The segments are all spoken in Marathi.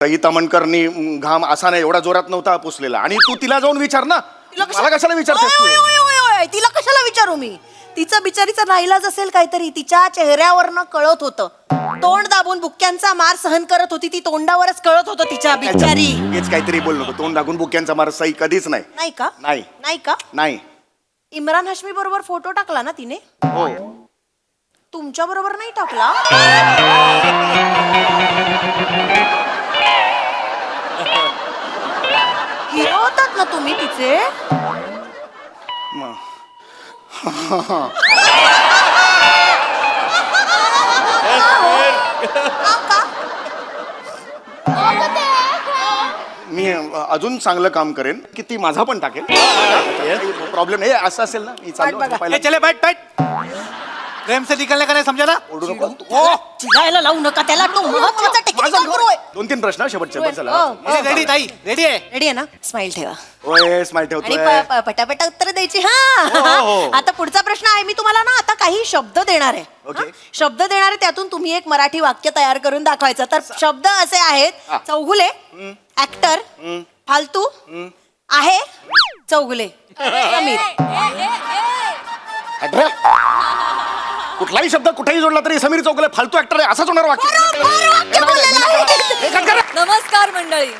ताई तमणकरनी घाम असा नाही एवढा जोरात नव्हता पुसलेला. आणि तू तिला जाऊन विचार ना. मला कशाला विचारतेस तू? तिला कशाला विचारू मी? तिचं बिचारीचा नाईलाज असेल काहीतरी. तिच्या चेहऱ्यावरनं कळत होतं. तोंड दाबून बुक्क्यांचा मार सहन करत होती ती. तोंडावरच कळत होतं तिच्या बिचारी. हेच काहीतरी बोल नको. तोंड दाखवून बुक्यांचा मार सही कधीच नाही. नाही का? नाही. नाही का? नाही. इम्रान हाशमी बरोबर फोटो टाकला ना तिने? हो. तुमच्या बरोबर नाही टाकला? हिरो होतात ना तुम्ही तिचे? मी अजून चांगलं काम करेन की ती माझा पण टाकेल. प्रॉब्लेम नाही. असं असेल ना मी चालू. चले बैठ बैठ. प्रेम से निकलने का नहीं समझा ना. ओरडू नको. चिडायला लावू नका त्याला. तो महत्वाचा टेक्निकल गुरु आहे. 2-3 प्रश्न शेवटचे. चला. रेडी ताई रेडी आहे. रेडी आहे ना? स्माइल ठेवा ओए स्माइल आणि ठेवतोय. पटापटा उत्तर द्यायची. हा आता पुढचा प्रश्न आहे. मी तुम्हाला ना आता काही शब्द देणार आहे. ओके. हा? शब्द देणार आहे. त्यातून तुम्ही एक मराठी वाक्य तयार करून दाखवायचं. तर शब्द असे आहेत. चौगुले, ऍक्टर, फालतू, आहे, चौगुले, समीर. अरे, कुठलाही शब्द कुठेही जोडला तरी समीर चौगुले फालतू ऍक्टर आहे असंच होणार वाक्य. नमस्कार मंडळी.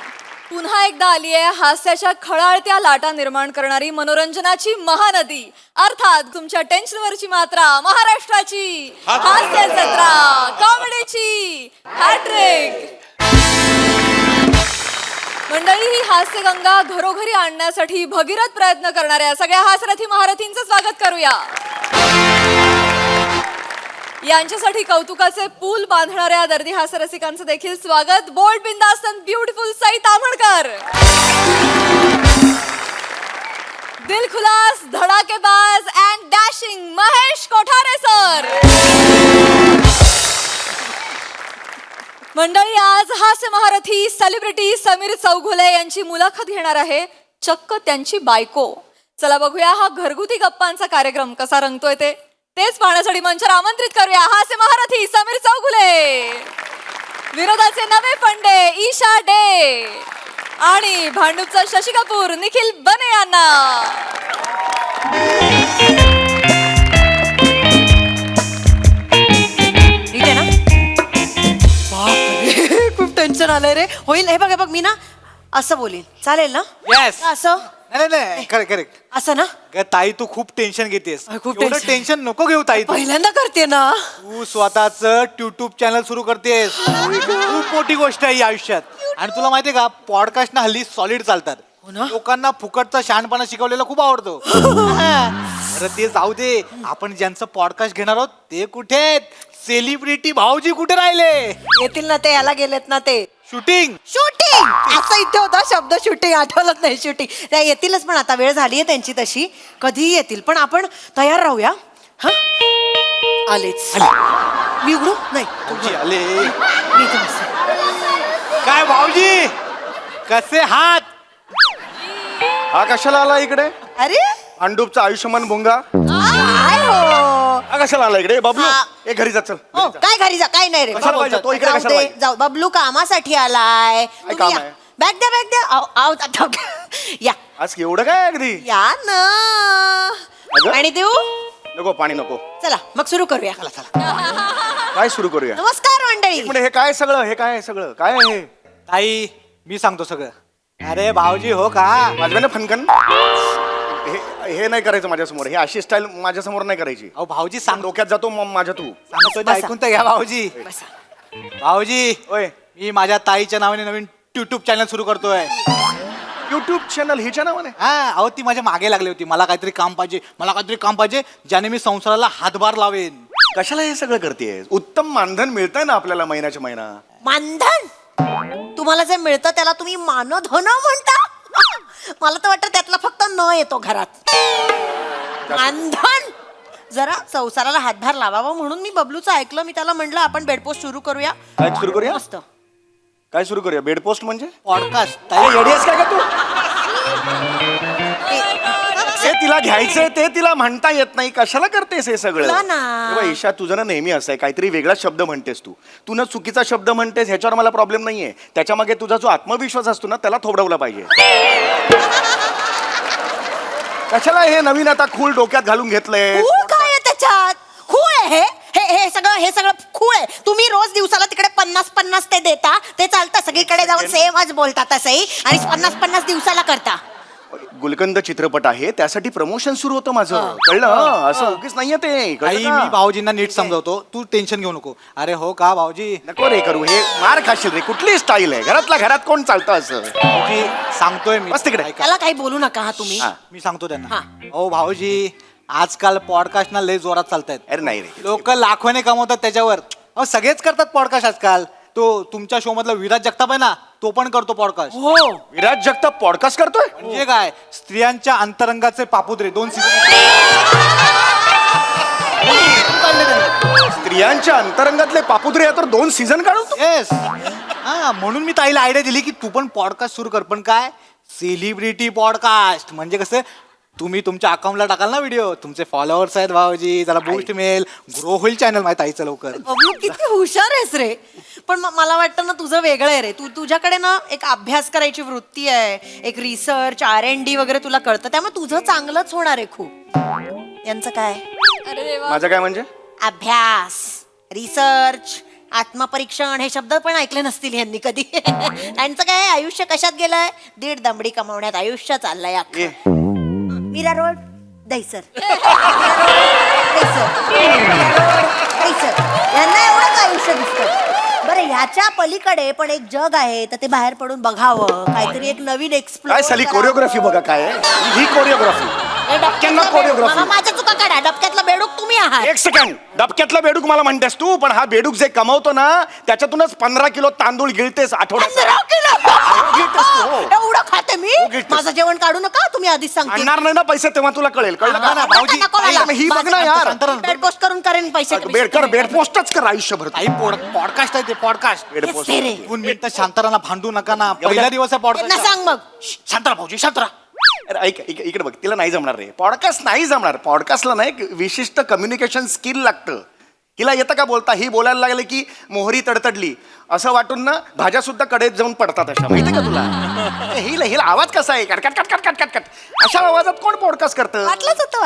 पुन्हा एकदा आली आहे हास्याच्या खळाळत्या लाटा निर्माण करणारी मनोरंजनाची महानदी, अर्थात तुमच्या टेन्शनवरची मात्रा, महाराष्ट्राची हास्य जत्रा, कॉमेडीची हॅट्रिक. मंडळी, ही हास्यगंगा घरोघरी आणण्यासाठी भगीरथ प्रयत्न करणाऱ्या सगळ्या हास्यरथी महारथींचं स्वागत करूया. यांच्यासाठी कौतुकाचे पूल बांधणाऱ्या दर्दी हास्य रसिकांचं देखील स्वागत. बोल्ड, बिंदास्त अँड ब्युटिफुल सई ताम्हणकर. दिलखुलास, धडाकेबाज and dashing Mahesh Kothare sir. मंडळी, आज हास्य महारथी सेलिब्रिटी समीर चौगुले यांची मुलाखत घेणार आहे, चक्क त्यांची बायको. चला बघूया हा घरगुती गप्पांचा कार्यक्रम कसा रंगतोय ते. तेच पाहण्यासाठी मंचावर आमंत्रित करूया हास्य महारथी समीर चौगुले, विरोधाचे नवे फंडे ईशा डे आणि भांडूपचा शशी कपूर निखिल बने यांना. ठीक आहे ना? बापरे, खूप टेन्शन आलंय रे. होईल. हे बघ मी ना असं बोलीन, चालेल ना? Yes. असं नाही नाही करेक्ट. असं ना? ताई तू खूप टेन्शन घेतेस. खूप एवढं tension. टेन्शन नको घेऊ ताई. पहिल्यांदा करते ना. तू स्वतःच युट्यूब चॅनल सुरू करतेस. खूप मोठी गोष्ट आहे या आयुष्यात. आणि तुला माहितीये का, पॉडकास्ट ना हल्ली सॉलिड चालतात. लोकांना फुकटचा शहाणपणा शिकवलेला खूप आवडतो. बरं ते जाऊ दे. आपण ज्यांचं पॉडकास्ट घेणार आहोत ते कुठे आहेत? सेलिब्रिटी भाऊजी कुठे राहिले? येतील ना ते. याला गेलेत ना ते. शूटिंग असं इथे होता शब्द, शूटिंग आठवलंच नाही. शूटिंग त्या येतीलच, पण आता वेळ झाली आहे त्यांची तशी. कधीही येतील, पण आपण तयार राहूया. हा, आलेच. मी उघडू? नाही, भाऊजी आले. मी इथे बसते. काय भाऊजी कसे हात? हा कशाला आला इकडे? अरे भांडूपचा आयुष्यमान भोंगा काय हो? हा कशाला आला इकडे? बबलू हा. ए घरी जा. चल हो, काय घरी जा? काय नाही रे. कशाला पाहिजे? तो इकडे जाऊ कशाला दे, पाहिजे? जाऊ. बबलू कामासाठी आलाय. काय काम आहे? बॅग द्या, बॅग द्या. आव, या आज एवढं काय अगदी? या ना. अगं? आणि देऊ? नको पाणी नको. चला मग सुरू करूया. काय सुरू करूया? नमस्कार मंडळी. म्हणजे हे काय सगळं? हे काय सगळं काय आहे हे? ताई मी सांगतो सगळं. अरे भाऊजी हो का? वाजवे ना फनकन. हे नाही करायचं माझ्यासमोर. हे अशी स्टाईल माझ्यासमोर नाही करायची. अहो भाऊजी सांग. डोक्यात जातो माझ्या तू. सांगतो ते बसा. ऐकून तर घ्या भाऊजी. बसा. भाऊजी ओय मी माझ्या ताईच्या नावाने नवीन युट्यूब चॅनल सुरू करतोय. युट्यूब चॅनल हिच्या नावाने? हा अहो ती माझ्या मागे लागली होती. मला काहीतरी काम पाहिजे ज्याने मी संसाराला हातभार लावेन. कशाला हे सगळं करतेय? उत्तम मानधन मिळतंय ना आपल्याला महिन्याच्या महिना. मानधन? तुम्हाला जे मिळतं त्याला तुम्ही मानधन म्हणता? मला तर वाटतं त्यातला फक्त न येतो घरात. मानधन? जरा संसाराला हातभार लावावा म्हणून मी बबलूचं ऐकलं. मी त्याला म्हणलं आपण बेडपोस्ट सुरू करूया. काय सुरू करूया? मस्त. काय सुरू करूया? बेडपोस्ट म्हणजे? पॉडकास्ट. ताई येडी आहेस काय का तू? जे तिला घ्यायचंय ते तिला म्हणता येत नाही, कशाला करतेस हे सगळं? बोला ना. तेव्हा ईशा, तुझं ना नेहमी असं आहे, काहीतरी वेगळाच शब्द म्हणतेस तू ना चुकीचा शब्द म्हणतेस, ह्याच्यावर मला प्रॉब्लेम नाहीये. त्याच्या मागे तुझा जो आत्मविश्वास असतो ना त्याला थोबडवला पाहिजे. कशाला हे नवीन आता खूळ डोक्यात घालून घेतलंय? खूळ काय आहे त्याच्यात? खूळ आहे हे सगळं खूळ आहे. तुम्ही रोज दिवसाला तिकडे 50-50 ते देता, ते चालतं. सगळीकडे जाऊन सेमच बोलता तसंही, आणि 50-50 दिवसाला करता. गुलकंद चित्रपट आहे, त्यासाठी प्रमोशन सुरू होतं माझं, कळलं? असं उगीच नाहीये ते, आई कळलं मी का? भाऊजींना नीट समजवतो, तू टेन्शन घेऊ नको. अरे हो का भाऊजी? नको रे करू हे, मार खाशील रे. कुठली स्टाईल आहे? घरातल्या घरात कोण चालतं असं? भाऊजी सांगतोय मी. बस तिकडे. ऐका. त्याला काही बोलू नका हा तुम्ही. हा. मी सांगतो त्यांना. हा. हो भाऊजी, आजकाल पॉडकास्ट ना लय जोरात चालतायत. अरे नाही रे. लोक लाखोने कमवतात त्याच्यावर. अहो सगळेच करतात पॉडकास्ट आजकाल. तो तुमच्या शो मधला विराज जगताप आहे ना, तो पण करतो पॉडकास्ट. हो, विराज जगताप पॉडकास्ट करतोय? म्हणजे काय, स्त्रियांच्या अंतरंगाचे पापुद्रे 2 सीझन. स्त्रियांच्या अंतरंगातले पापुद्रे आहे तर 2 सीझन काढू तू? येस. हा, म्हणून मी ताईला आयडिया दिली की तू पण पॉडकास्ट सुरू कर. पण काय, सेलिब्रिटी पॉडकास्ट. म्हणजे कसं, तुम्ही तुमच्या अकाउंटला टाकाल ना व्हिडिओ, तुमचे फॉलोअर्स आहेत भाऊजी, जरा बूस्ट मिळेल, ग्रो होईल चॅनल माहिती आईचं लवकर. बबलू किती हुशार आहेस रे. पण मला वाटतं ना तुझं वेगळं आहे रे. तुझ्याकडे ना एक अभ्यास करायची वृत्ती आहे, एक रिसर्च R&D वगैरे तुला कळतं, त्यामुळे तुझं चांगलंच होणार आहे खूप. यांचं काय? अरे देवा. माझं काय म्हणजे? अभ्यास, रिसर्च, आत्मपरीक्षण हे शब्द पण ऐकले नसतील यांनी कधी. त्यांचं काय आयुष्य कशात गेलंय? 1.5 दमडी कमावण्यात आयुष्य चाललंय अख्खं. ए, मीरा रोड दहीसर. यांना एवढंच आयुष्य दिसतं. बरं, ह्याच्या पलीकडे पण एक जग आहे, तर ते बाहेर पडून बघावं, काहीतरी एक नवीन काय साली कोरिओग्राफी बघा काय आहे? ही कोरिओग्राफी. कोरिओग्राफी. माझ्या चुका काढा. डबक्यातला बेडूक तुम्ही आहात. एक सेकंड, डबक्यातला बेडूक मला म्हणतेस तू, पण हा बेडूक जे कमवतो ना त्याच्यातूनच 15 किलो तांदूळ गिळतेस आठवड्यात. 15 किलो? गिळतेस तू, हो. एवढं खाते मी? हो, गिळतेस. माझं जेवण काढू नका, तुम्ही आधीच सांगते. आणणार नाही ना पैसे, तेव्हा तुला कळेल. कळलं हा, का? ना, भाऊजी, नको मला. ही बघ ना यार. बेड पोस्ट करून करेन पैसे. बेड पोस्टच कर आयुष्यभर. आई पॉडकास्ट आहे ते, पॉडकास्ट. बेड हेच पोस्ट. ते रे. 2 मिनिटं शांतराना भांडू नका ना. पहिला दिवस आहे त्यांना पॉडकास्ट. सांग मग. शांतरा भाऊजी, शांतरा. अरे ऐक, इकडे बघ, तिला नाही जमणार रे. पॉडकास्ट नाही जमणार. पॉडकास्टला ना एक विशिष्ट कम्युनिकेशन स्किल लागतं. हिला येतं का बोलता? ही बोलायला लागले की मोहरी तडतडली असं वाटून ना भाज्या सुद्धा कडेत जाऊन पडतात अशा. माहिती का तुला? हिला हिला आवाज कसा आहे? Cut cut cut cut cut cut cut. अशा आवाजात कोण पॉडकास्ट करतं? वाटलंच होतं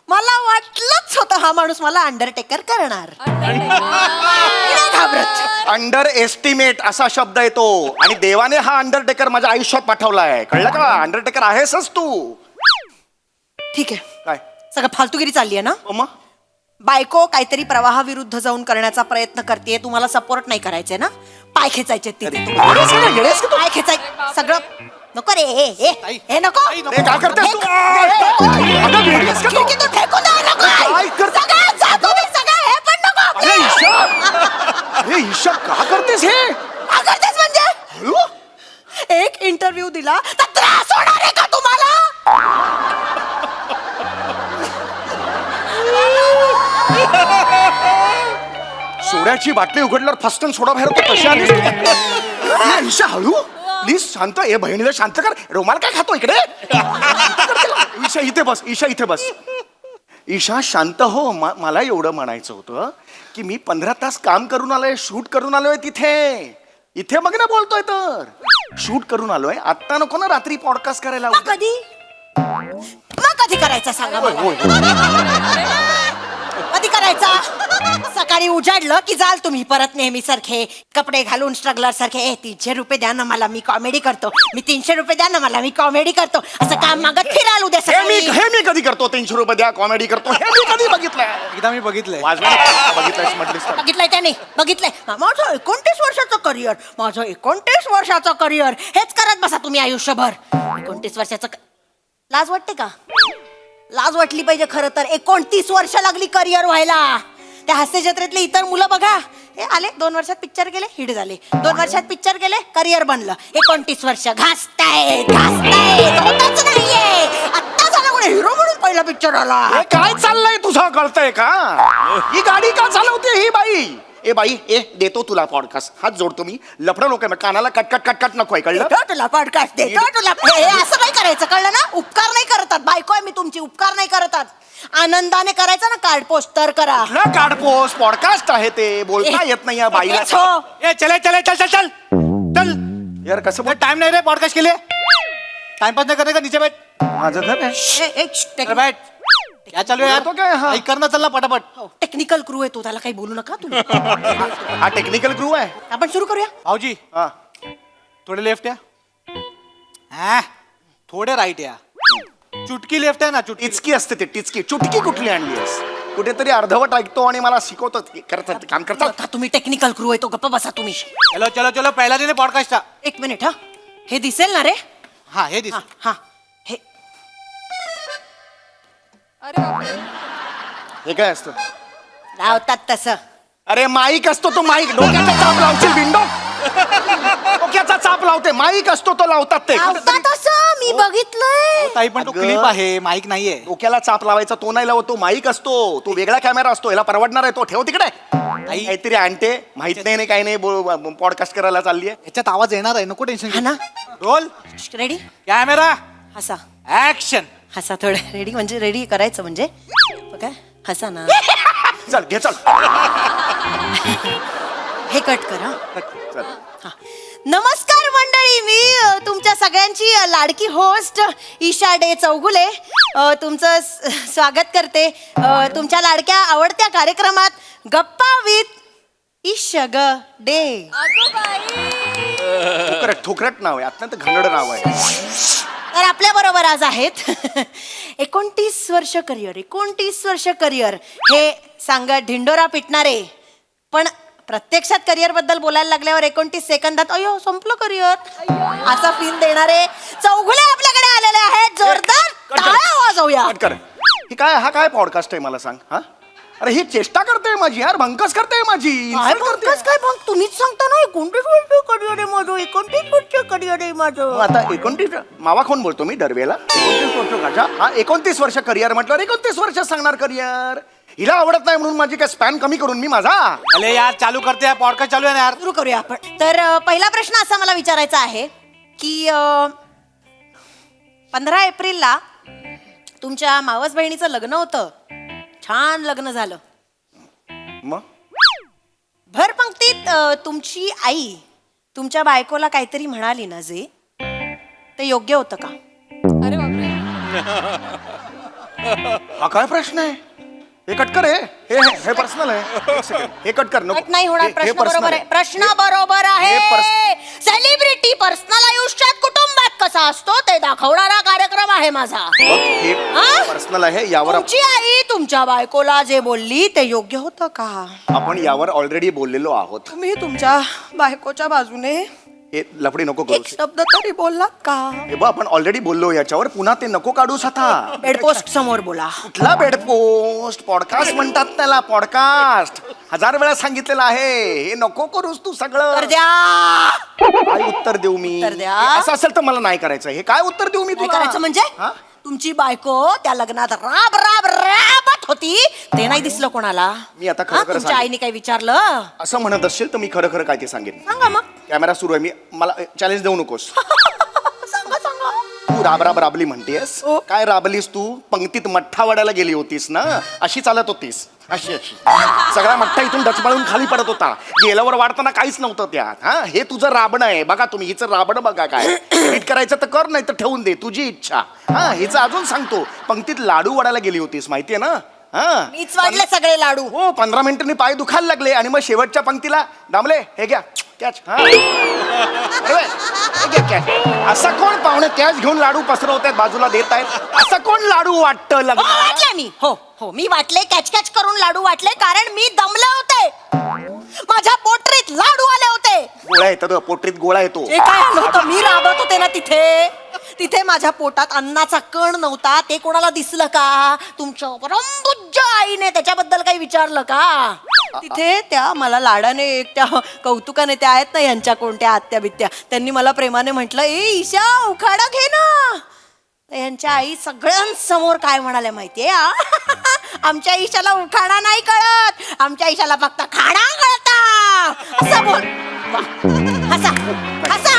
मला वाटलंच होतं हा माणूस मला अंडरटेकर करणार. मी नाही घाबरत. अंडर एस्टिमेट असा शब्द येतो आणि देवाने हा अंडरटेकर माझ्या आयुष्यात पाठवलाय. कळलं का? अंडरटेकर आहेसच तू. ठीक आहे, काय सगळं फालतूगिरी चालली आहे ना. मग बायको काहीतरी प्रवाहाविरुद्ध जाऊन करण्याचा प्रयत्न करते, तुम्हाला सपोर्ट नाही करायचे ना. पाय खेचायचे तिथे. पाय खेचाय सगळं नको रे. हे नको. हे काय करतेस तू? अगं, वेडीस का तू? खिडकीतून फेकून द्या, नको. काय करते? सगळं जातो मी, सगळं हे पण नको. अरे ईशा, अरे ईशा, का करतेस हे? काय करतेस म्हणजे? हळू. एक इंटरव्ह्यू दिला तर त्रास होणार आहे का तुम्हाला? सोड्याची बाटली उघडल्यावर फस्टन सोडा बाहेर होतो तशी आलीस तू? ईशा हळू प्लीज, शांत. हे बहिणीला शांत कर. रुमाल काय खातो इकडे? ईशा इथे बस. ईशा इथे बस. ईशा शांत हो. मला एवढं म्हणायचं होतं की मी 15 तास काम करून आलोय, शूट करून आलोय तिथे. इथे मग ना बोलतोय तर शूट करून आलोय. आत्ता नको ना रात्री पॉडकास्ट करायला. मग कधी करायचा सांगा मला. कधी करायचा? सकाळी उजाडलं की जाल तुम्ही परत नेहमी सारखे कपडे घालून स्ट्रगलर सारखे. 300 रुपये द्या ना मला, मी कॉमेडी करतो. मी 300 रुपये द्या ना मला, मी कॉमेडी करतो. असं काम मागत फिराल उद्या सकाळी. हे मी कधी करतो? 300 रुपये द्या, कॉमेडी करतो. हे मी कधी बघितलंय? एकदा मी बघितलंय. बघितलंय म्हटलीस तर. बघितलंय त्याने? बघितलंय. माझं 29 वर्षाचं करिअर, माझं 29 वर्षाचं करिअर. हेच करत बसा तुम्ही आयुष्यभर. 29 वर्षाचं लाज वाटते का? लाज वाटली पाहिजे खरं तर. 29 वर्ष लागली करिअर व्हायला. त्या हास्य जत्रेतले इतर मुलं बघा, हे आले 2 वर्षात पिक्चर गेले, हिट झाले. 2 वर्षात पिक्चर गेले, करिअर बनलं. 29 वर्ष घासतायत होतच नाहीये. आत्ता झाला कोणी हिरो म्हणून पहिला पिक्चर आला. हे काय चाललंय तुझं? कळतंय का? ही गाडी का चालवते ही बाई? ए बाई ए देतो तुला पॉडकास्ट हात जोडतो मी लफडं लोक आहे कानाला कटकट कटकट नको आहे कळलं देतो तुला पॉडकास्ट देतो तुला हे असं नाही करायचं कळलं ना उपकार नाही करतात बायको आहे मी तुमची उपकार नाही करतात आनंदाने करायचं ना कार्ड पोस्टर करा कुठला काढपोस पॉडकास्ट आहे ते बोलता येत नाही या बाईला हेच हो. ए चले चले चल चल चल चल यार कसं बोल टाइम नाही रे पॉडकास्ट के लिए टाइमपास नहीं करने का नीचे बैठ माझं घर आहे अरे बैठ क्या चालू है यार बोलतो काय हा? काही करना चलना पटापट टेक्निकल क्रू आहे तो त्याला काही बोलू नका तुम्ही हा टेक्निकल क्रू आहे आपण सुरू करूया भाऊजी हा थोड़े लेफ्ट या हाँ, थोड़े राइट या चुटकी लेफ्ट है ना चुटकी टिचकी असते ते टिचकी चुटकी कुठली आणली आहेस कुठेतरी अर्धवट ऐकतो आणि मला शिकवतो करतात काम करतात का तुम्ही टेक्निकल क्रू आहे तो गप्पा बसा तुम्ही चलो चलो चलो पहला दिन है पॉडकास्ट का एक मिनिट हा हे दिसेल ना रे हाँ हे दिस हा हा हे अरे बापरे. हे काय असतं लावतात तसं अरे माईक असतो तो माईक डोक्याचा चाप लावशील विंडो डोक्याचा चाप लावते माईक असतो तो लावतात ते लावतात असं मी बघितलंय ताई पण तो अगं. क्लिप आहे माईक नाहीये डोक्याला चाप लावायचा तो नाही लावतो माईक असतो तो वेगळा कॅमेरा असतो याला परवडणार आहे तो ठेव तिकडे काहीतरी आणते माहित नाही नाही काही नाही पॉडकास्ट करायला चालली आहे ह्याच्यात आवाज येणार आहे नको टेन्शन हा ना रोल रेडी कॅमेरा हसा ऍक्शन हसा थोडं रेडी म्हणजे रेडी करायचं म्हणजे काय हसा ना चल घे चल हे कट करा चल नमस्कार मंडळी मी तुमच्या सगळ्यांची लाडकी होस्ट ईशा डे चौगुले तुमचं स्वागत करते तुमच्या लाडक्या आवडत्या कार्यक्रमात गप्पा विथ ईशा ग डे अगं बाई. ठोकरट नाव आहे अत्यंत घनड नाव आहे तर आपल्या बरोबर आज आहेत 29 वर्ष करिअर हे सांगत ढिंडोरा पिटणारे पण प्रत्यक्षात करिअर बद्दल बोलायला लागल्यावर 29 सेकंदात अयो संपलं करिअर असा फील देणारे चौघुले आपल्याकडे आलेले आहेत जोरदार टाळ्या वाजवूया कट कर ही काय हा काय पॉडकास्ट आहे मला सांग हा अरे ही चेष्टा करते माझी यार भंकस करते माझी काय insult करते. पंकज काय मग तुम्हीच सांगता ना 29 वर्ष करिअर आहे माझं 29 वर्ष करिअर आहे मग माझं आता 29 मावा कोण बोलतो मी दरवेळेला 29 वर्ष गाजा हा 29 वर्ष करिअर म्हटलं 29 वर्ष सांगणार करिअर हिला आवडत नाही म्हणून माझी काय स्पॅन कमी करून मी माझा अरे यार चालू करते हैं पॉडकास्ट चालू है ना यार सुरू करूया आपण तर पहिला प्रश्न असा मला विचारायचा आहे की 15 एप्रिलला तुमच्या मावस बहिणीचं लग्न होतं छान लग्न झालं मग भर पंक्तीत तुमची आई तुमच्या बायकोला काहीतरी म्हणाली ना जे ते योग्य होतं का अरे बापरे. हा काय प्रश्न आहे हे कट कर हे पर्सनल आहे एक second. हे कट कर नको कट नाही होणार हे प्रश्न personal बरोबर आहे प्रश्न बरोबर आहे हे सेलिब्रिटी पर्सनल आयुष्यात कुटुंबात कसा असतो ते दाखवणारा कार्यक्रम आहे माझा बघ, हे हा? पर्सनल आहे यावर तुमची आई तुमच्या बायकोला जे बोलली ते योग्य होतं का आपण यावर ऑलरेडी बोललेलो आहोत तुम्ही तुमच्या बायकोच्या बाजूने हे लफडी नको करू एक शब्द तरी बोललात का हे बघ आपण ऑलरेडी बोललो याच्यावर पुन्हा ते नको काढूस आता बेडपोस्ट समोर बोला कुठला बेड पोस्ट पॉडकास्ट म्हणतात त्याला पॉडकास्ट 1000 वेळा सांगितलेलं आहे हे नको करूस तू सगळं तर द्या काय उत्तर देऊ मी उत्तर द्या. हे असं असेल तर मला नाही करायचं हे काय उत्तर देऊ मी काय तुला करायचं म्हणजे हा? तुमची बायको त्या लग्नात राब राब राबत होती ते नाही दिसलं कोणाला मी आता खरं हा, खरं तुमच्या सांगेन. आईने काही विचारलं असं म्हणत असेल तर मी खरं खरं काय ते सांगेन सांगा मग कॅमेरा सुरू आहे मी मला चॅलेंज देऊ नकोस सांगा सांगा तू राब राबली म्हणतेस हो. काय राबलीस तू पंक्तीत मठ्ठा वाढायला गेली होतीस ना अशी चालत होतीस अशी अशी सगळा मठ्ठा इथून डचमळून खाली पडत होता गेल्यावर वाढताना काहीच नव्हतं त्यात हा हे तुझं राबणं आहे बघा तुम्ही हिचं राबणं बघा काय एडिट करायचं तर कर नाही तर ठेवून दे तुझी इच्छा हा हिचं अजून सांगतो पंक्तीत लाडू वाढायला गेली होतीस माहितीये ना हा मीच वाढले सगळे लाडू हो 15 मिनिटांनी पाय दुखायला लागले आणि मग शेवटच्या पंक्तीला दामले हे घ्या कॅच हा अरे, हे घ्या कॅच असा कोण पाहुणे कॅच घेऊन लाडू पसरवतायत बाजूला देत आहेत असं कोण लाडू वाटतं हो, लग्न वाटले मी हो मी वाटले कॅच कॅच करून लाडू वाटले कारण मी दमले होते माझ्या पोटरीत लाडू आले होते गोळा येतो पोटरीत गोळा येतो ते काय नव्हतं मी राबत होते ना तिथे माझ्या पोटात अन्नाचा कण नव्हता ते कोणाला दिसलं का तुमच्या परमपूज्य आईने त्याच्याबद्दल काही विचारलं का तिथे त्या मला लाडाने त्या कौतुकाने त्या आहेत ना यांच्या कोणत्या आत्या बित्या त्यांनी मला प्रेमाने म्हटलं ए ईशा उखाडा घे ना यांच्या आई सगळ्यांसमोर काय म्हणाल्या माहितीये आमच्या ईशाला उखाणा नाही कळत, आमच्या ईशाला फक्त खाणा कळता. असं बोल. वा. हसा हसा,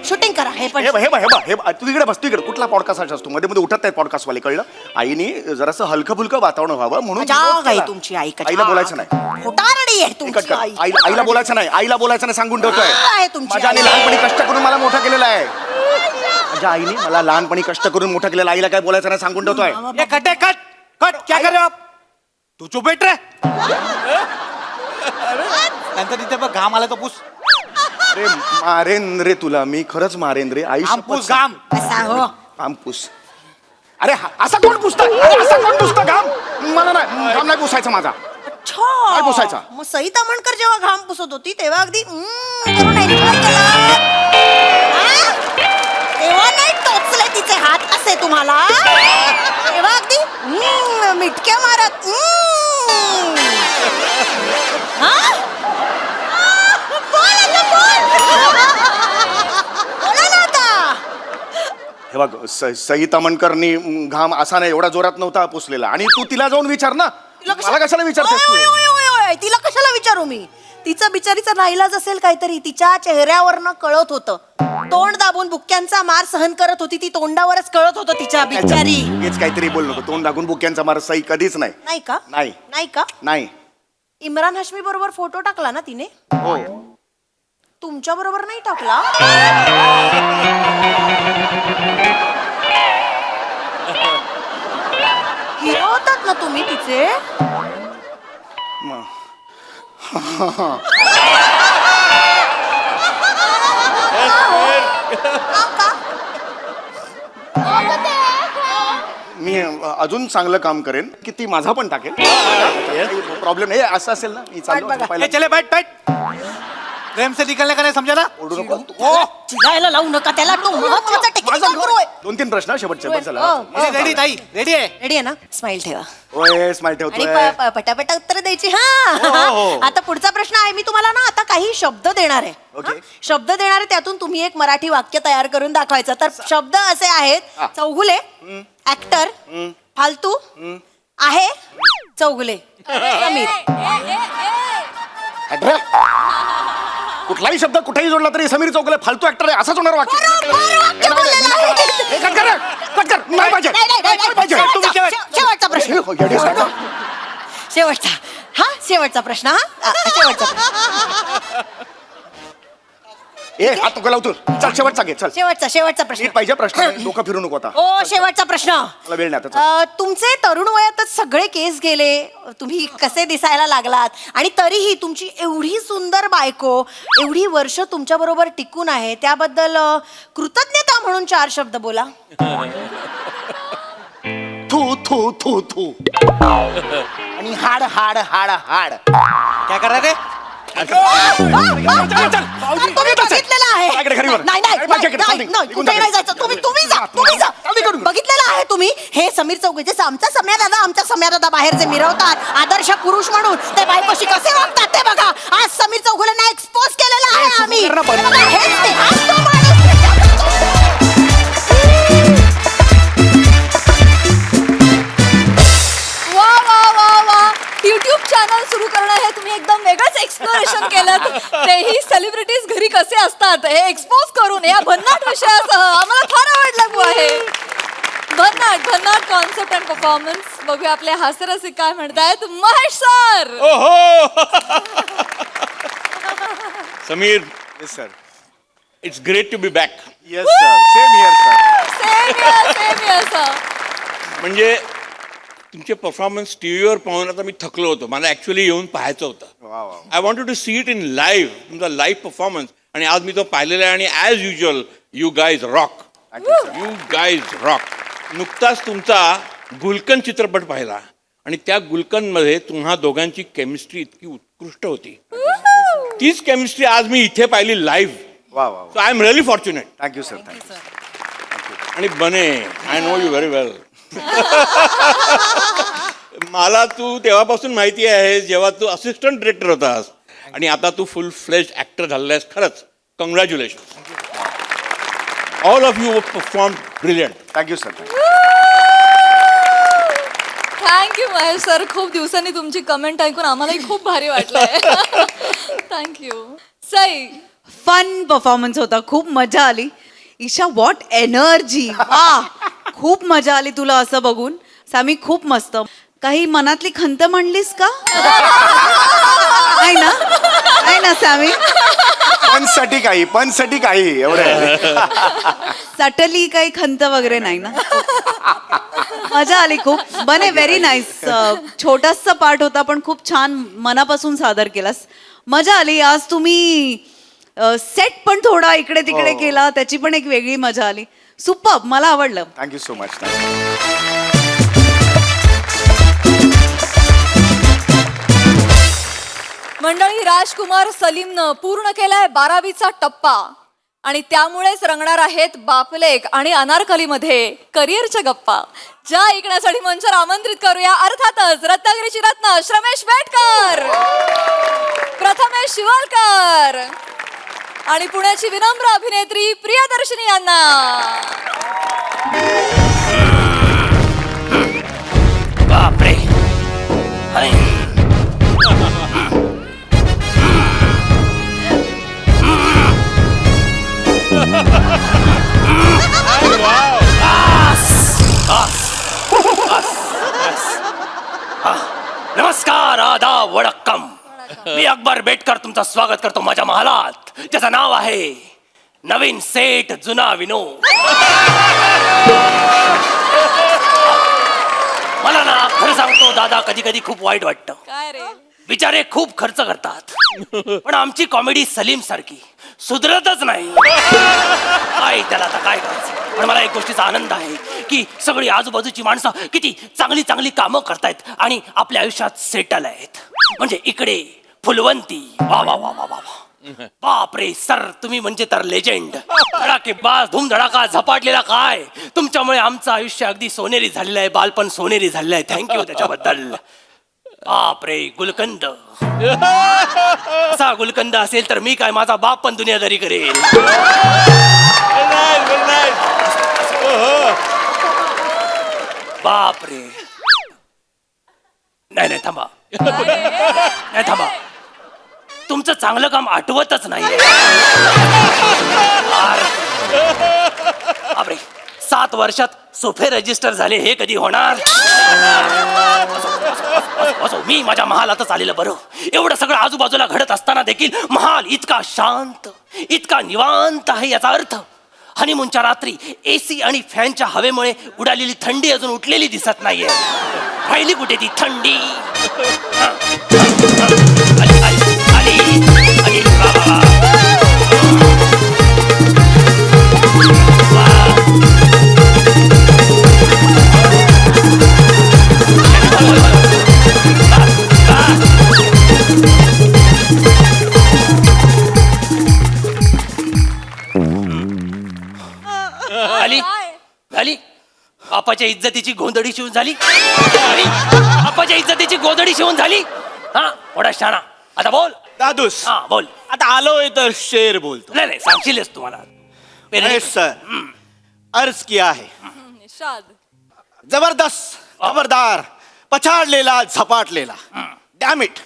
शूटिंग करा. हे पण हे बघ, हे बघ, हे बघ, हे बघ. तू इकडे बस, तू इकडे. कुठला पॉडकास्ट असतो? मध्ये मध्ये उठत नाही पॉडकास्ट वाले, कळलं? आईने जरासं हलकं फुलकं वातावरण व्हावं म्हणून जाग आहे तुमची आई. आईला बोलायचं नाही. खोटारडी आहे कट तुमची कर. आई. आईला बोलायचं नाही, आईला बोलायचं नाही सांगून ठेवतोय. आहे तुमची माझ्या आईने आई. लहानपणी कष्ट करून मला मोठा केलेला आहे. माझ्या आईने मला लहानपणी कष्ट करून मोठा केलेला. आईला काय बोलायचं नाही सांगून ठेवतोय. ये कट है, कट कट. क्या कर रहे हो आप? तू चुप बैठ रे. नंतर तिथे बघ घाम आला तो पुस. अरे मारेन रे तुला मी, खरंच मारेन रे. आई घाम पुस घाम. असा हो. घाम पुस. अरे असा कोण पुसतं? अरे असा कोण पुसतं घाम? मला नाही, घाम नाही पुसायचा माझा. काय पुसायचा? मग सई तामणकर जेव्हा घाम पुसत होती तेव्हा अगदी करून enjoy केला. हा? तेव्हा नाही टोचले तिचे हात असे तुम्हाला, तेव्हा अगदी मिटक्या मारत. हा? बोल आता, बोल. बोला ना आता. हे बघ, सई तामणकरनी घाम असा नाही, एवढा जोरात नव्हता पुसलेला. आणि तू तिला जाऊन विचार ना. मला कशाला विचारतेस तू? ओय, ओय, ओय, ओय, तिला कशाला विचारू मी? तिचा बिचारीचा नाईलाज असेल काहीतरी. तिच्या चेहऱ्यावरनं कळत होतं. तोंड दाबून बुक्क्यांचा मार सहन करत होती ती, तोंडावरच कळत होतं तिच्या बिचारी. हेच काहीतरी बोल नको. तोंड लागून बुक्यांचा मार सई कधीच नाही. नाही का? नाही. नाही का? नाही. इम्रान हाशमी बरोबर फोटो टाकला ना तिने? हो. तुमच्या बरोबर नाही टाकला? हिरो होतात ना तुम्ही तिचे? मग. मी अजून चांगलं काम करेन की ती माझा पण टाकेल. प्रॉब्लेम नाही. असं असेल ना, मी चाललो बघा. पहिला. ये चले बैठ बैठ. प्रेम से निकलने का नहीं समझा ना. ओरडू नको. चिडायला लावू नका त्याला. तो महत्वाचा टेक्निकल गुरु आहे. 2-3 प्रश्न शेवटचे बस झाला. रेडी ताई रेडी आहे. रेडी आहे ना? स्माइल ठेवा ओए स्माइल आणि ठेवतोय. पटापटा उत्तर द्यायची. हो, हा हो. आता पुढचा प्रश्न आहे. मी तुम्हाला ना आता काही शब्द देणार आहे. ओके. हा? शब्द देणार आहे, त्यातून तुम्ही एक मराठी वाक्य तयार करून दाखवायचं. तर शब्द असे आहेत: हा. चौगुले, ऍक्टर, फालतू, आहे, चौगुले, समीर. अरे, कुठलाही शब्द कुठेही जोडला तरी समीर चौगुले फालतू ऍक्टर आहे असंच होणार वाक्य. बरोबर वाक्य बोललेलं आहे. हे कट कर रे, कट कर. नाही पाहिजे. नाही, पाहिजे. तुम्ही शेवटचा प्रश्न. येडे सारखं. शेवटचा. हा शेवटचा प्रश्न. हा शेवटचा प्रश्न. ए हात नको लावतो. चल शेवटचा घे. चल शेवटचा प्रश्न. नीट पाहिजे प्रश्न. डोकं फिरू नको आता. ओ शेवटचा प्रश्न. मला वेळ नाही आता. तुमचे तरुण वयातच सगळे केस गेले, तुम्ही कसे दिसायला लागलात, आणि तरीही तुमची एवढी सुंदर बायको एवढी वर्ष तुमच्या बरोबर टिकून आहे, त्याबद्दल कृतज्ञता म्हणून 4 शब्द बोला. थू थू थू थू. आणि हाड हाड हाड हाड. क्या कर रहे थे. तुम्ही बघितलेलं आहे. माझ्याकडे घरी वर. नाही, नाही, माझ्याकडे नाही, चालते. नाही, कुठेही नाही जायचं. तुम्ही जा. चालते करून. बघितलेलं आहे तुम्ही हे समीर चौगुले, जसं आमच्या सम्या दादा बाहेर जे मिरवतात आदर्श पुरुष म्हणून, ते बायकोशी कसे वागतात ते बघा. आज समीर चौगुलेंना एक्सपोज केलेलं आहे आम्ही. हे बघा, हेच ते. हाच तो माणूस. वा वा वा वा. युट्यूब चॅनल सुरू करणं हे तुम्ही एकदम वेगळंच एक्सप्लोरेशन केलं. तेही सेलिब्रिटीज घरी कसे असतात हे एक्सपोज करून या भन्नाट विषयासह आम्हाला फार आवडलं बुवा हे. भन्नाट कॉन्सेप्ट अँड परफॉर्मन्स. बघूया आपले हास्यरसिक काय म्हणतायत. Mahesh sir. Samir, yes sir. it's great to be back. Yes sir. Same here sir. Same sir. म्हणजे तुमचे परफॉर्मन्स टीव्हीवर पाहून आता मी थकलो होतो. मला ऍक्च्युली येऊन पाहायचं होतं. वा वा. I wanted to see it in live. तुमचा लाईव्ह परफॉर्मन्स. आणि आज मी तो पाहिलेला आहे आणि as usual you guys rock. You guys rock. नुकताच तुमचा गुलकन चित्रपट पाहिला आणि त्या गुलकनमध्ये तुम्हा दोघांची केमिस्ट्री इतकी उत्कृष्ट होती. तीच केमिस्ट्री आज मी इथे पाहिली लाईव्ह. वा वा. So I am really fortunate. Thank you sir. Thank you. आणि बने आय नो यू व्हेरी वेल. मला तू तेव्हापासून माहिती आहे जेव्हा तू असिस्टंट डिरेक्टर होतास आणि आता तू फुल फ्लेज ऍक्टर झालेलास. खरंच congratulation. All of you perform brilliant. Thank you sir. Thank you Mahesh sir, खूप दिवसांनी तुमची कमेंट ऐकून आम्हालाही खूप भारी वाटलंय. थँक्यू. सई, फन परफॉर्मन्स होता, खूप मजा आली. ईशा व्हॉट एनर्जी, वा खूप मजा आली तुला असं बघून. सामी खूप मस्त. काही मनातली खंत म्हणलीस का? नाही ना, नाही ना सामी? पनसाठी काही एवढं सटली काही खंत वगैरे नाही ना? मजा आली खूप. बने व्हेरी नाईस. छोटासा पार्ट होता पण खूप छान मनापासून सादर केलास. मजा आली. आज तुम्ही सेट पण थोडा इकडे तिकडे केला, त्याची पण एक वेगळी मजा आली. सुपर, मला आवडलं. Thank you so much. मंडळी, राजकुमार सलीमनं पूर्ण केलाय 12वीचा टप्पा आणि त्यामुळेच रंगणार आहेत बापलेक आणि अनारकलीमध्ये करिअरच्या गप्पा. ज्या ऐकण्यासाठी मंचावर आमंत्रित करूया अर्थातच रत्नागिरीची रत्न श्रमेश बेटकर, प्रथमेश शिवलकर आणि पुण्याची विनम्र अभिनेत्री प्रियदर्शनी यांना. बापरे, नमस्कार, आदाब, वडक्कम. मी अकबर बेटकर तुमचं स्वागत करतो माझ्या महालात, ज्याचं नाव आहे नवीन सेठ जुना विनोद. मला ना खरं सांगतो दादा, कधी कधी खूप वाईट वाटतं. काय रे? बिचारे खूप खर्च करतात पण आमची कॉमेडी सलीम सारखी सुधरतच नाही. काय त्याला आता काय करायचं. पण मला एक गोष्टीचा आनंद आहे की सगळी आजूबाजूची माणसं किती चांगली चांगली कामं करतायत आणि आपल्या आयुष्यात सेटल आहेत. म्हणजे इकडे फुलवंती, वा वा वा वा वा, बापरे सर, तुम्ही म्हणजे तर लेजेंड. धडाकेबाज, धूमधडाका, झपाटलेला काय. तुमच्यामुळे आमचं आयुष्य अगदी सोनेरी झालेलं आहे, बालपण सोनेरी झालेलं आहे. थँक्यू त्याच्याबद्दल. बापरे, गुलकंद, असा गुलकंद असेल तर मी काय, माझा बाप पण दुनियादारी करेल. बापरे, नाही नाही थांबा, नाही थांबा, तुमचं चांगलं काम आठवतच नाही. बापरे, 7 वर्षात सोफे रजिस्टर झाले, हे कधी होणार. असो, मी माझ्या महालातच आलेलं बरं. एवढं सगळं आजूबाजूला घडत असताना देखील महाल इतका शांत, इतका निवांत आहे. याचा अर्थ हनीमूनच्या रात्री एसी आणि फॅनच्या हवेमुळे उडालेली थंडी अजून उठलेली दिसत नाहीये. राहिली कुठे ती थंडी. आली, आली, आली, आली, वा, वा, वा. आली, झाली. बापाच्या इज्जतीची गोंधळी शिवून झाली. बापाच्या इज्जतीची गोंधळी शिवून झाली. हा, मोठा शाणा. आता बोल दादूस. हा बोल. आता आलोय तर शेर बोलतो. नाही नाही, सांगशीलच तुम्हाला. महेश सर, अर्ज किया है. निषाद, जबरदस्त, खबरदार, पछाडलेला, झपाटलेला, डैम इट.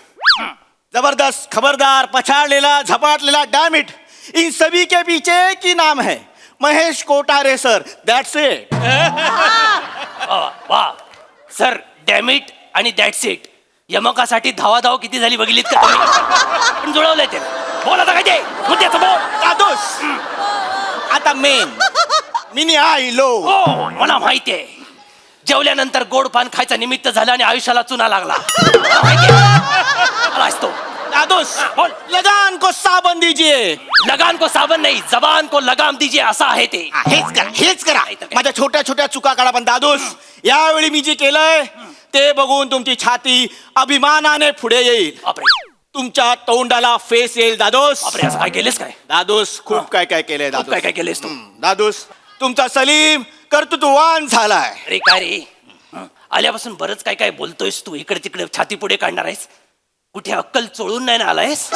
जबरदस्त, खबरदार, पछाडलेला, झपाटलेला, डैम इट. इन सभी के पीछे एक ही नाम है, Mahesh Kothare sir. That's it. वा सर, डॅमिट आणि दॅट्स इट यमकासाठी धावाधाव किती झाली बघितलीत का तुम्ही? पण जुळवलंय ते. बोल आता काय ते मुद्द्याचं बोल. दादूस, आता मेन मिनी आईलो. हो, मला माहितीये. जेवल्यानंतर गोड पान खायचं निमित्त झालं आणि आयुष्याला चुना लागला. मला माहितीये. आला असतो. दादूस, बोल. लगान को साबन दीजिए. लगान को साबन नाही, जबान को लगाम दीजिए, असं आहे ते. हेच करा, हेच करा. माझ्या छोट्या छोट्या चुका काढा. पण दादूस, यावेळी मी जे केलंय ते बघून तुमची छाती अभिमानाने पुढे येईल. बापरे, तुमच्या तोंडाला फेस येईल. दादोस, बापरे, असं काय केलंस काय? दादोस, खूप काय काय केलंय. खूप दादोस, काय काय केलंस तू? दादोस, तुमचा सलीम कर्तृत्ववान झालाय. अरे काय रे, आल्यापासून बरंच काय काय बोलतोयस तू. इकडे तिकडे छाती पुढे काढणार आहेस. कुठे अक्कल चोळून नाही ना आलायस?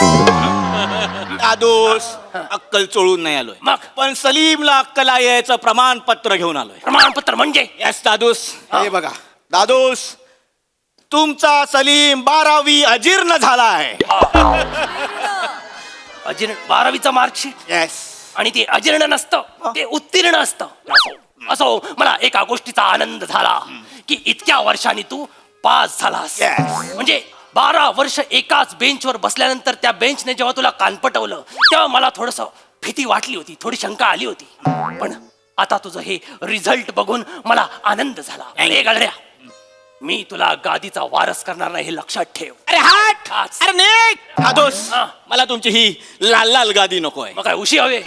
दादोस, अक्कल चोळून नाही आलोय, मग? पण सलीमला अक्कल यायचं प्रमाणपत्र घेऊन आलोय. प्रमाणपत्र म्हणजे? यस दादोस, हे बघा दादोस, तुमचा सलीम 12वी अजीर्ण झाला आहे. अजीर्ण 12वीचं मार्कशीट येस. आणि ते अजीर्ण नसतं ते उत्तीर्ण असतं. असो मला एका गोष्टीचा आनंद झाला की इतक्या वर्षांनी तू पास झालास. Yes. म्हणजे 12 वर्ष एकाच बेंचवर बसल्यानंतर त्या बेंचने जेव्हा तुला कानपटवलं तेव्हा मला थोडस भीती वाटली होती, थोडी शंका आली होती. पण आता तुझं हे रिझल्ट बघून मला आनंद झाला. अरे गळड्या, मी तुला गादीचा वारस करणार नाही हे लक्षात ठेव. अरे हाट. हाच. अरे नेक दादोस, हा. मला तुमची ही लाल लाल गादी नकोय. मग काय उशी हवे?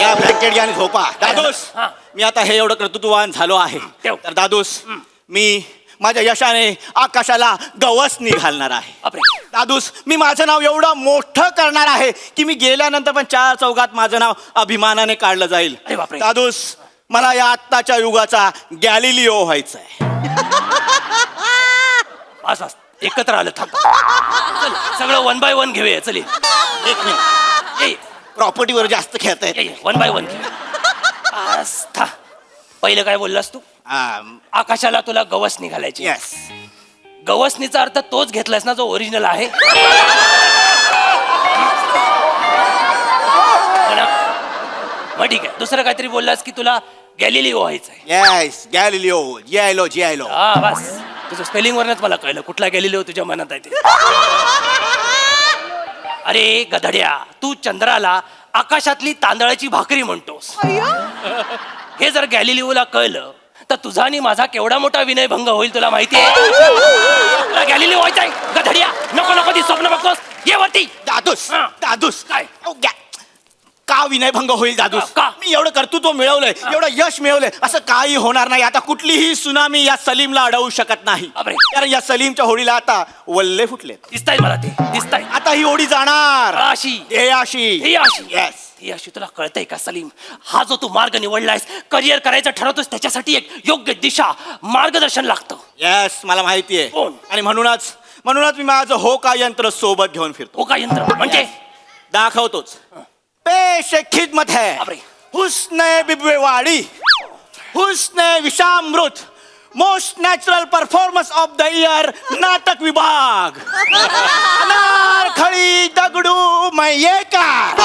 या ब्लँकेट घ्या आणि झोपा. दादोस, हा. मी आता हे एवढं कर्तृत्ववान झालो आहे ठेव. तर दादोस मी माझ्या यशाने आकाशाला गवसणी घालणार आहे. बापरे. दादूस, मी माझं नाव एवढं मोठं करणार आहे की मी गेल्यानंतर पण 4 चौघात माझं नाव अभिमानाने काढलं जाईल. अरे बापरे. दादूस, मला या आत्ताच्या युगाचा गॅलिलिओ व्हायचंय. बस बस एकत्र आलं. थांब चल, सगळं 1 by 1 घेऊया. चल एक मिनिट, ये प्रॉपर्टीवर जास्त खेळत आहे. 1 by 1 घेऊया. आस्था. पहिलं काय बोललास तू? आकाशाला तुला गवस निघालायची. येस. गवसनीचा अर्थ तोच घेतलास ना जो ओरिजिनल आहे? हो ना? मग ठीक आहे. दुसरं काहीतरी बोललास की तुला गॅलिलिओ व्हायचंय. Yes, Galileo. जियायलो जियायलो. हा बस तुझं स्पेलिंग वरच मला कळलं कुठला गॅलिलिओ तुझ्या मनात आहे ते. अरे गधड्या, तू चंद्राला आकाशातली तांदळाची भाकरी म्हणतोस. हे जर गॅलिलिओला कळलं तर तुझा आणि माझा केवढा मोठा विनयभंग होईल तुला माहिती आहे? तुला गॅलिलिओ व्हायचंय गधड्या? नको नको ती स्वप्न बघतोस. ये वरती. दादूस, हा. दादूस, काय? का विनयभंग होईल दादूस? का? मी एवढं कर्तृत्व मिळवलंय, एवढं यश मिळवलंय, असं काही होणार नाही. आता कुठलीही सुनामी या सलीमला अडवू शकत नाही. बापरे. कारण या सलीमच्या होडीला आता वल्ले फुटले. दिसताय मला ते दिसताय. आता ही होडी जाणार अशी. हे अशी. ही अशी. येस. ही अशी. तुला कळतंय का सलीम, हा जो तू मार्ग निवडलायस, करिअर करायचं ठरवतोस, त्याच्यासाठी एक योग्य दिशा मार्गदर्शन लागतं. येस, मला माहितीये. कोण? आणि म्हणूनच मी माझं होका यंत्र सोबत घेऊन फिरतो. हो का यंत्र म्हणजे? दाखवतोच. पेश खिदमत है बापरे. हुस्ने बिबवेवाडी, हुस्ने Vishamrut, most natural performance of the year नाटक विभाग. अनारखळी दगडू मयेकार.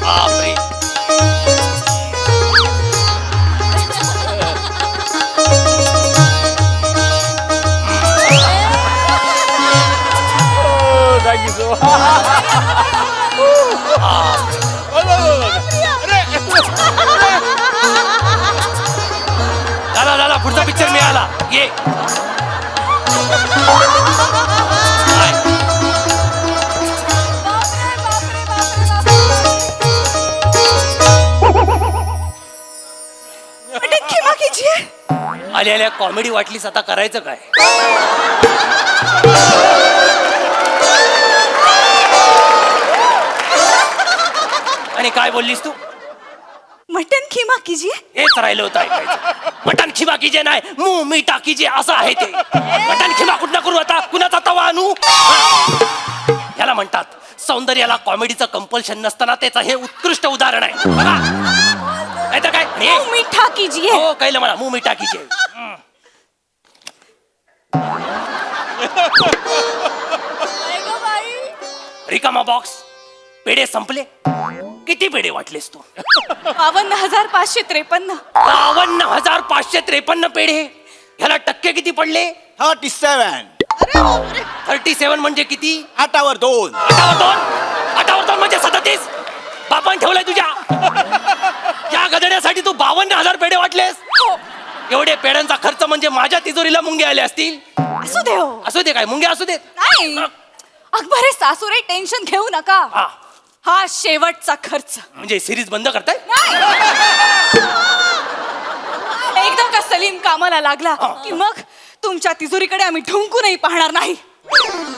बापरे. झाला पुढचा पिक्चर मिळाला. ये काय? आल्या आल्या कॉमेडी वाटलीस, आता करायचं काय? आणि काय बोललीस तू? मटन खिमा कीजिए. हेच राहिलं होतं ऐकायचं. मटण खिमा कीजे नाही, मुंह मीठा कीजे असं आहे ते. मटण खिमा कुठं करू आता? कुणाचा तवा आणू? याला म्हणतात सौंदर्याला कॉमेडीचं कंपल्शन नसताना त्याचं हे उत्कृष्ट उदाहरण आहे. बघा. नाहीतर काय? मुंह मीठा कीजिए. हो कळलं मला, मुंह मीठा कीजे. रिकामा बॉक्स. पेढे संपले. किती पेढे वाटलेस तू? 52,553. 52,553 पेढे. ह्याला टक्के किती पडले? 37. 37 म्हणजे किती? 8वर 2. 8वर 2 म्हणजे 37. बापान ठेवलंय तुझ्या. या गधड्यासाठी तू 52,000 पेढे वाटलेस? एवढे पेढ्यांचा खर्च म्हणजे माझ्या तिजोरीला मुंगे आले असतील. असू दे हो. असू दे काय, मुंगे असू देत. नाही अकबरे सासूरे, टेन्शन घेऊ नका. हा. हा शेवटचा खर्च. म्हणजे सिरीज बंद करताय? एकदा का सलीम कामाला लागला की मग तुमच्या तिजोरीकडे आम्ही ढुंकूनही पाहणार नाही.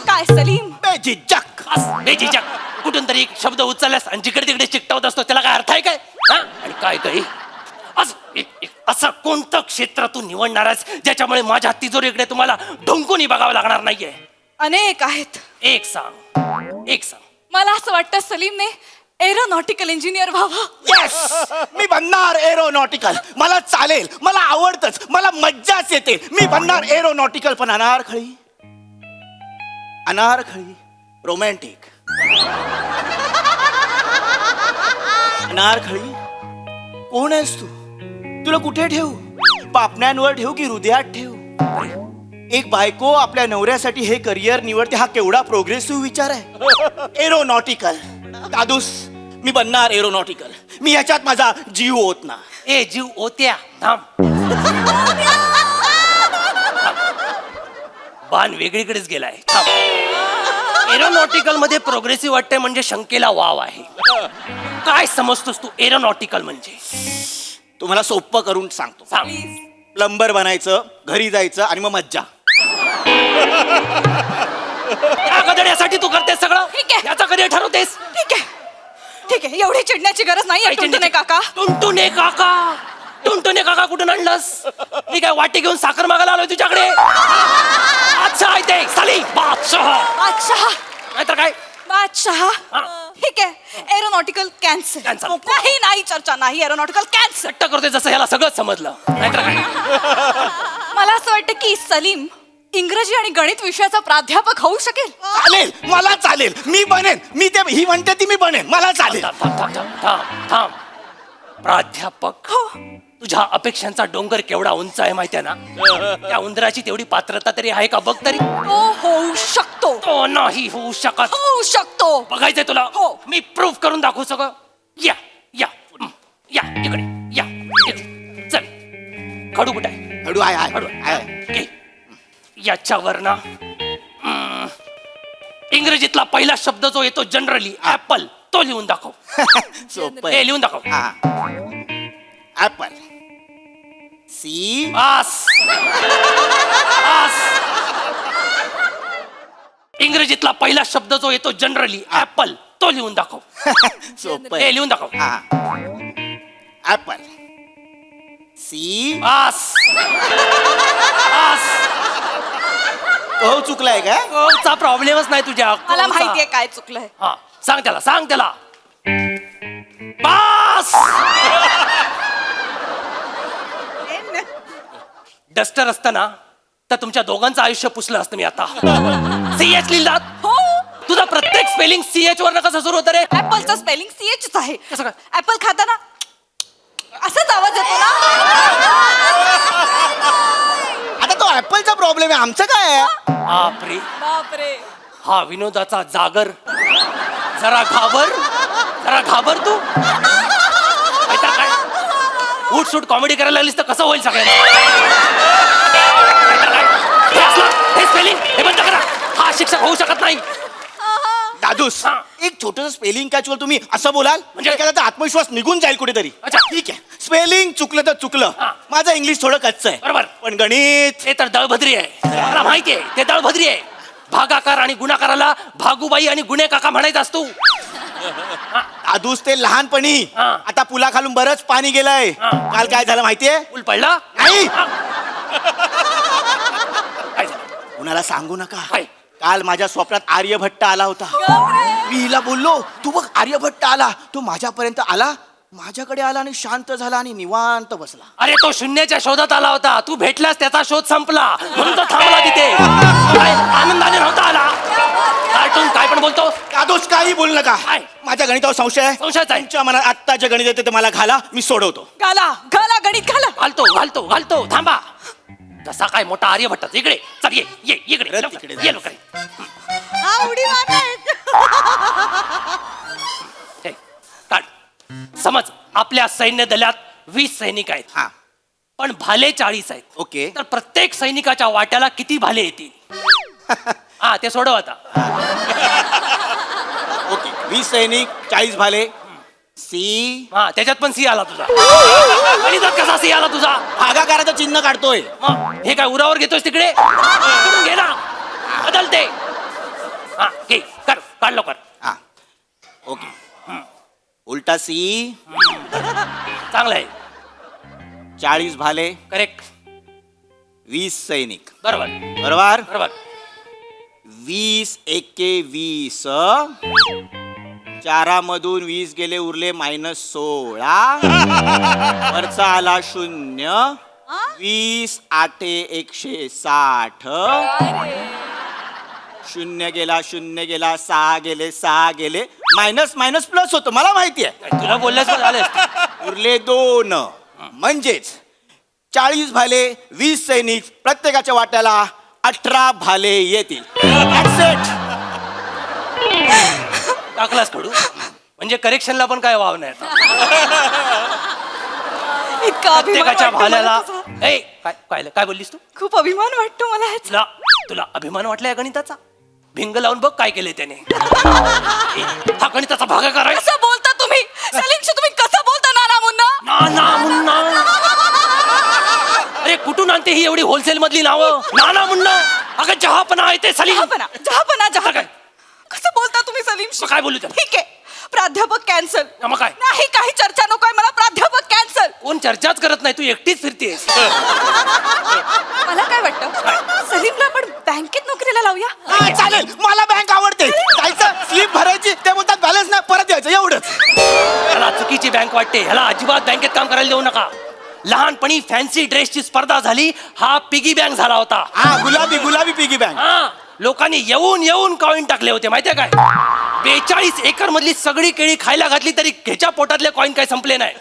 काय सलीम? बेजिजक. बेजिजक. कुठून तरी एक शब्द उचलल्यास आणि जिकडे तिकडे चिकटवत असतो, त्याला काय अर्थ आहे काय? आणि काय काही असं कोणतं क्षेत्र तू निवडणार आहेस ज्याच्यामुळे माझ्या तिजोरीकडे तुम्हाला ढुंकूनही बघावं लागणार नाहीये? अनेक आहेत. एक सांग. एक सांग. मला असं वाटतं सलीमने एरोनॉटिकल इंजिनियर व्हावं. येस, मी बनणार एरोनॉटिकल. मला चालेल, मला आवडतच, मला मज्जाच येते. मी बनणार एरोनॉटिकल. पण अनारखळी, अनारखळी रोमॅन्टिक. अनारखळी कोण आहेस तू? तुला कुठे ठेवू? पापण्यांवर ठेवू की हृदयात ठेवू? एक बायको आपल्या नवऱ्यासाठी हे करिअर निवडते, हा केवढा प्रोग्रेसिव्ह विचार आहे. एरोनॉटिकल. दादूस, मी बनणार एरोनॉटिकल. मी ह्याच्यात माझा जीव होत ना. ए जीव ओत्या थांब. बाण वेगळीकडेच गेलाय. एरोनॉटिकल मध्ये प्रोग्रेसिव्ह वाटते म्हणजे शंकेला वाव आहे. काय समजतोस तू एरोनॉटिकल म्हणजे? तुम्हाला सोपं करून सांगतो. सांग. प्लंबर बनायचं, घरी जायचं आणि मग मज्जा. या गधड्यासाठी तू करतेस सगळं? ठीक आहे. याचा कधी ठरवतेस? ठीक आहे ठीक आहे, एवढी चिडण्याची गरज नाही टुनटुने काका. टुनटुने काका, टुनटुने काका कुठून आणलंस? मी काय वाटी घेऊन साखर मागायला आलोय तुझ्याकडे? अच्छा आहे ते साली बादशाह. बादशाह नाहीतर काय? बादशाह. हा. ठीक आहे, एरोनॉटिकल कॅन्सल. Cancel. नाही नाही चर्चा नाही, एरोनॉटिकल कॅन्सल. सट्ट करतोय जसं ह्याला सगळं समजलं. नाहीतर काय? मला असं वाटतं की सलीम इंग्रजी आणि गणित विषयाचा प्राध्यापक होऊ शकेल. चालेल, मला चालेल. मी बनेन. मी ते ही म्हणते ती मी बनेन. मला चालेल. थांब थांब थांब थांब थांब थांब. प्राध्यापक, तुझ्या अपेक्षांचा डोंगर केवढा उंच आहे माहितीये ना? त्या उंदराची तेवढी पात्रता तरी आहे का बघ तरी. तो होऊ शकतो. तो नाही होऊ शकत. होऊ शकतो. बघायचंय तुला? हो. मी प्रूफ करून दाखवू सगळं. या या या इकडे या इकडे. चल. खडू कुठे आहे? हळू आहे, खडू आहे. घे. याच्यावर ना इंग्रजीतला पहिला शब्द जो येतो जनरली ऍपल, तो लिहून दाखव. सोपं हे आहे. लिहून दाखव. ऍपल. सी. पास. पास. इंग्रजीतला पहिला शब्द जो येतो जनरली ऍपल, तो लिहून दाखव. सोपं हे आहे. लिहून दाखव. ऍपल. सी. पास. पास. हो, चुकलाय का? चा प्रॉब्लेमच नाही तुझ्या. मला माहितीये काय चुकलंय. हा सांग त्याला, सांग त्याला. पास. डस्टर असताना तर तुमच्या दोघांचं आयुष्य पुसलं असतं मी आता. सीएच लिहिलात. हो, तुझा प्रत्येक स्पेलिंग सीएच वर कसं सुरू होतं रे? ऍपलचं स्पेलिंग सीएच आहे. कसं काय? ऍपल खाताना असाच आवाज येतो ना. आता तो ऍपलचा प्रॉब्लेम आहे, आमचं काय आहे? बापरे, बापरे. हा विनोदाचा जागर. जरा घाबर, जरा घाबर तू. नाहीतर काय? उठ सूट कॉमेडी करायला लागलीस तर कसं होईल सगळ्यांना? नाहीतर काय? हे असलं, हे स्पेलिंग हे बंद करा. हा शिक्षक होऊ शकत नाही. दादूस, हा. एक छोटस स्पेलिंग कॅच वर तुम्ही असं बोलाल म्हणजे एखाद्याचा आत्मविश्वास निघून जाईल कुठेतरी. अच्छा. ठीक आहे, स्पेलिंग चुकलं तर चुकलं. हा. माझं इंग्लिश थोडं कच्चं आहे. बरोबर. पण गणित ते तर दळभद्री आहे. मला माहिती आहे ते दळभद्री आहे. भागाकार आणि गुणाकाराला भागूबाई आणि गुणे काका म्हणायचं असतो. दादूस, ते लहानपणी. हा. आता पुलाखालून बरंच पाणी गेलंय. हा. काल काय झालं माहितीये? पूल पडला. नाही, हा. काय झालं? कुणाला सांगू नका. काय? काल माझ्या स्वप्नात आर्यभट्ट आला होता. मी हिला बोललो, तू बघ आर्यभट्ट आला. तो माझ्यापर्यंत आला, माझ्याकडे आला आणि शांत झाला आणि निवांत बसला. अरे तो शून्याच्या शोधात आला होता. तू भेटलास त्याचा शोध संपला म्हणून तो थांबला तिथे. काय आनंदाने नव्हता आला. कार्टून काय पण बोलतो. दादूस, काही बोलू नका. काय? माझ्या गणितावर संशय आहे. संशयच आहे. तुमच्या मनात आत्ता जे गणित येते ते मला घाला, मी सोडवतो. घाला घाला गणित घाला. घालतो घालतो घालतो. थांबा. जसा काय मोठा आर्यभट्ट. इकडे चल, ये ये इकडे परत लवकर. तिकडे ये लवकर. उडी हे, काढ. समज आपल्या सैन्य दलात 20 सैनिक आहेत. हा, पण भाले 40 आहेत. ओके. तर प्रत्येक सैनिकाच्या वाट्याला किती भाले येतील? हा ते सोडव आता. ओके. 20 सैनिक, 40 भाले. सी. हा त्याच्यात पण सी आला तुझा. गणितात कसा सी आला तुझा? भागाकाराचं चिन्ह काढतोय. मग हे काय उरावर घेतोस तिकडे? इकडून घे ना. बदलते. हा घे, कर, काढ लवकर. हा, ओके. उलटा सी. चांगलं आहे. 40 भाले, करेक्ट. 20 सैनिक. बरोबर बरोबर. बरोबर. 20 एके 20, 4मधून 20 गेले, उरले -16. वरचा आला 0. 20 8 160. 0 गेला 6 गेले 6 गेले, मायनस मायनस प्लस होतो, मला माहिती आहे. तुला बोलल्यास झालं उरले 2. म्हणजेच 40 भाले 20 सैनिक, प्रत्येकाच्या वाट्याला 18 भाले येतील. That's it. टाकलास कडू म्हणजे करेक्शनला पण काय वाव नाही आता. इतका अभिमान प्रत्येकाच्या वाटतो भाल्याला मला तुझा. ए काय बोललीस तू? खूप अभिमान वाटतो मला ह्याचा. तुला तुला अभिमान वाटलाय गणिताचा? भिंग लावून बघ काय केलंय त्याने. ए, हा गणिताचा भागाकार आहे. कसं बोलता तुम्ही सलीमशी, तुम्ही कसं बोलता नाना मुन्ना? नाना मुन्ना. अरे कुठून आणते ही एवढी होलसेल मधली नावं? नाना मुन्ना. अगं जहापना आहे ते सलीम. जहापना काय? कसं बोलता तुम्ही सलीमशी? मग काय बोलू त्याला? ठीक आहे, प्राध्यापक कॅन्सल. मग काय? नाही, काही चर्चा नकोय मला, प्राध्यापक कॅन्सल. कोण चर्चाच करत नाही, तू एकटीच फिरतेस. मला काय वाटतं, सलीमला आपण बँकेत नोकरीला लावूया. हा, चालेल, मला बँक आवडते. जायचं, स्लिप भरायची, ते बोलतात बॅलन्स नाही, परत यायचं, एवढंच. ह्याला चुकीची बँक वाटते, ह्याला अजिबात बँकेत काम करायला देऊ नका. लहानपणी फॅन्सी ड्रेसची स्पर्धा झाली, हा पिगी बँक झाला होता. हा, गुलाबी पिगी बँक. हा, लोकांनी येऊन कॉईन टाकले होते माहितीये काय? 42 एकर मधली सगळी केळी खायला घातली तरी ह्याच्या पोटातले कॉईन काय संपले नाही.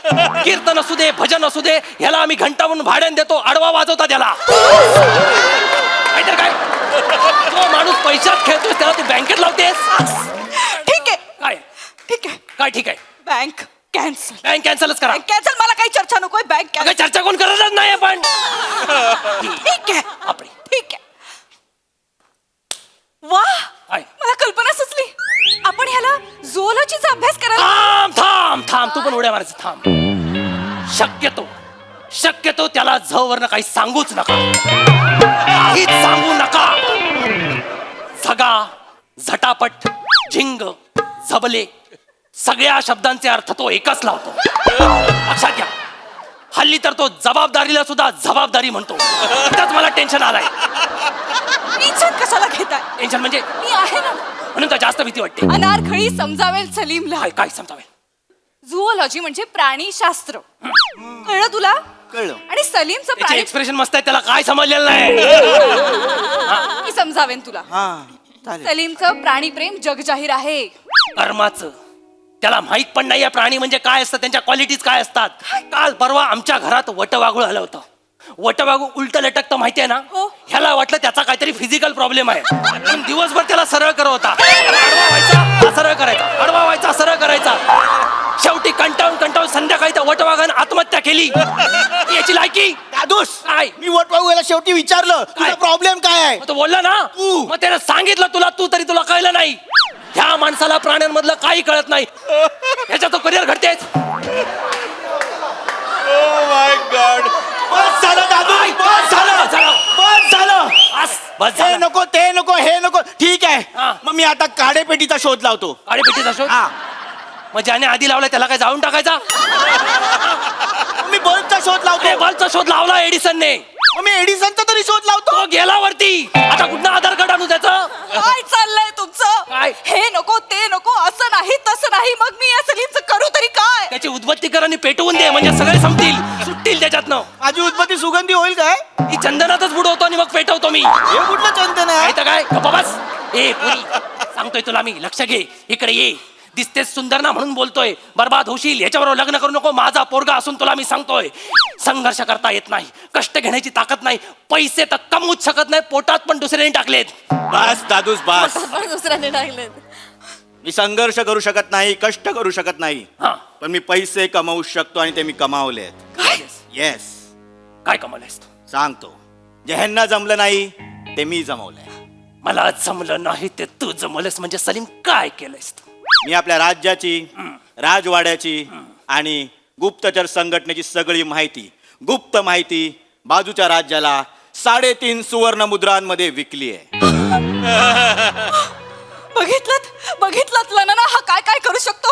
कीर्तन असू दे, भजन असू दे, ह्याला आम्ही घंटा म्हणून भाड्याने देतो, आडवा वाजवता त्याला. नाहीतर काय, तो माणूस पैशात खेळतोय त्याला तू बँकेत लावतेस. ठीक आहे, काय ठीक आहे, काय ठीक आहे? Bank cancel. बँक कॅन्सलच करा. कॅन्सल, मला काही चर्चा नकोय, बँक अगं कॅन्सल. चर्चा कोण करतच नाही आपण. ठीक आहे, बापरे. ठीक आहे. वा, काय? मला कल्पना सुचली. आपण ह्याला झोलॉजीचा अभ्यास करायला. थांब तू पण उड्या मारायचं थांब. शक्यतो त्याला झवरनं काही सांगूच नका, काहीच सांगू नका. झगा, झटापट, झिंग, झबले सगळ्या शब्दांचे अर्थ तो एकच लावतो. लक्षात घ्या, हल्ली तर तो जबाबदारीला सुद्धा जबाबदारी म्हणतो. इथंच मला टेन्शन आलाय. टेन्शन कशाला घेताय? टेन्शन म्हणजे मी आहे ना. म्हणून तर जास्त भीती वाटते. अनारखळी समजावेल सलीमला. काय समजावेल? झुओलॉजी म्हणजे प्राणीशास्त्र. कळलं तुला? कळलं. आणि सलीमचं त्याचे प्राणी एक्सप्रेशन मस्त आहे, त्याला काय समजलेलं नाही. मी समजावेन तुला. हा, चालेल. सलीमचं प्राणीप्रेम जगजाहीर आहे. कर्माचं त्याला माहित पण नाही आहे प्राणी म्हणजे काय असतं, त्यांच्या क्वालिटीज काय असतात. काल परवा आमच्या घरात वटवाघूळ आलं होतं. वटवाघूळ उलट लटकतं माहितीये ना. हो. ह्याला वाटलं त्याचा काहीतरी फिजिकल प्रॉब्लेम आहे. पण दिवसभर त्याला सरळ करत होता. आडवा व्हायचा हा सरळ करायचा, आडवा व्हायचा सरळ करायचा. शेवटी कंटाळून संध्याकाळी त्या वटवाघानं आत्महत्या केली. याची लायकी दादूस, काय? मी वटवाघूळाला शेवटी विचारलं तुझा प्रॉब्लेम काय आहे. मग तो बोलला ना, मग त्याने सांगितलं तुला, तू तरी तुला कळलं नाही. ह्या माणसाला प्राण्यांमधलं काही कळत नाही. ह्याच्या तो करिअर घडतेच. बस झालं दादू, बस झालं. बस हे झालं. नको, ते नको, हे नको. ठीक आहे, हा. मग मी आता काडेपेटीचा शोध लावतो. काळीपेटीचा शोध. हा, मग ज्याने आधी लावला त्याला काय जाळून टाकायचा? मी बल्बचा शोध लावतो. बल्बचा शोध लावला एडिसनने, मग मी एडिसनचा तरी शोध लावतो. तो गेला वरती. आता कुठं आधार कार्ड आणू त्याचं? काय चाललंय तुमचं? काय? हे नको, ते नको, असं नाही तसं नाही. मग मी या सलीमचं करू तरी काय? त्याची उद्बत्तीकरांनी पेटवून दे, म्हणजे सगळे संपतील, सुटतील त्याच्यातनं. माझी उत्पत्ती सुगंधी होईल काय? ती चंदनातच बुडवतो आणि मग पेटवतो मी. हे कुठलं चंदन आहे? काय तर काय गप्पा बस. ए पुरी, सांगतोय तुला मी, लक्ष घे, इकडे ये. दिसतेस सुंदर ना म्हणून बोलतोय, बर्बाद होशील, याच्याबरोबर लग्न करू नको. माझा पोरगा असून तुला मी सांगतोय, संघर्ष करता येत नाही, कष्ट घेण्याची ताकद नाही, पैसे तर कमवूच शकत नाही, पोटात पण दुसऱ्याने टाकलेत. बस दादूस, बस. दुसऱ्याने टाकले. मी संघर्ष करू शकत नाही, कष्ट करू शकत नाही, हा, पण मी पैसे कमवू शकतो आणि ते मी कमावलेत. काय येस, काय कमवलंयस तू? सांगतो. जे ह्यांना जमलं नाही ते मी जमवलंय. मला जमलं नाही ते तू जमवलंस म्हणजे सलीम काय केलंयस तू? मी आपल्या राज्याची, राजवाड्याची आणि गुप्तचर संघटनेची सगळी माहिती, गुप्त माहिती बाजूच्या राज्याला 3.5 सुवर्ण मुद्रांमध्ये विकली आहे. बघितलं लनाना, हा काय काय करू शकतो.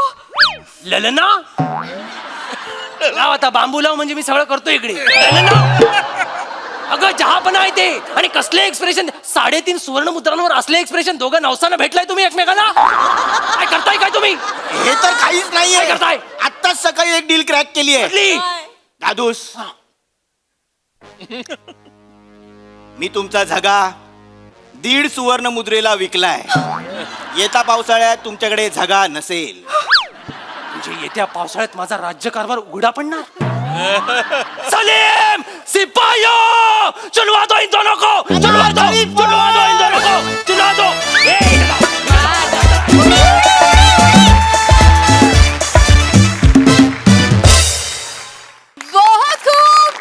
ललना लाव आता, बांबू लाव म्हणजे मी सगळं करतो इकडे. ललना, अगं जहापना माहितीये आणि कसले एक्सप्रेशन 3.5 सुवर्ण मुद्रांवर असले एक्सप्रेशन दोघं नवसानं भेटलाय तुम्ही एकमेकांना काय करताय काय तुम्ही हे तर काहीच नाहीये काय करताय? आत्ताच सकाळी एक डील क्रॅक केली आहे कुठली? दादूस मी तुमचा झगा 1.5 सुवर्ण मुद्रेला विकलाय येता पावसाळ्यात तुमच्याकडे झगा नसेल म्हणजे येत्या पावसाळ्यात माझा राज्यकारभार उघडा पडणार सलीम सिपाहियों चलवा दो इन दोनों को चलवा दो इन दोनों को चलवा दो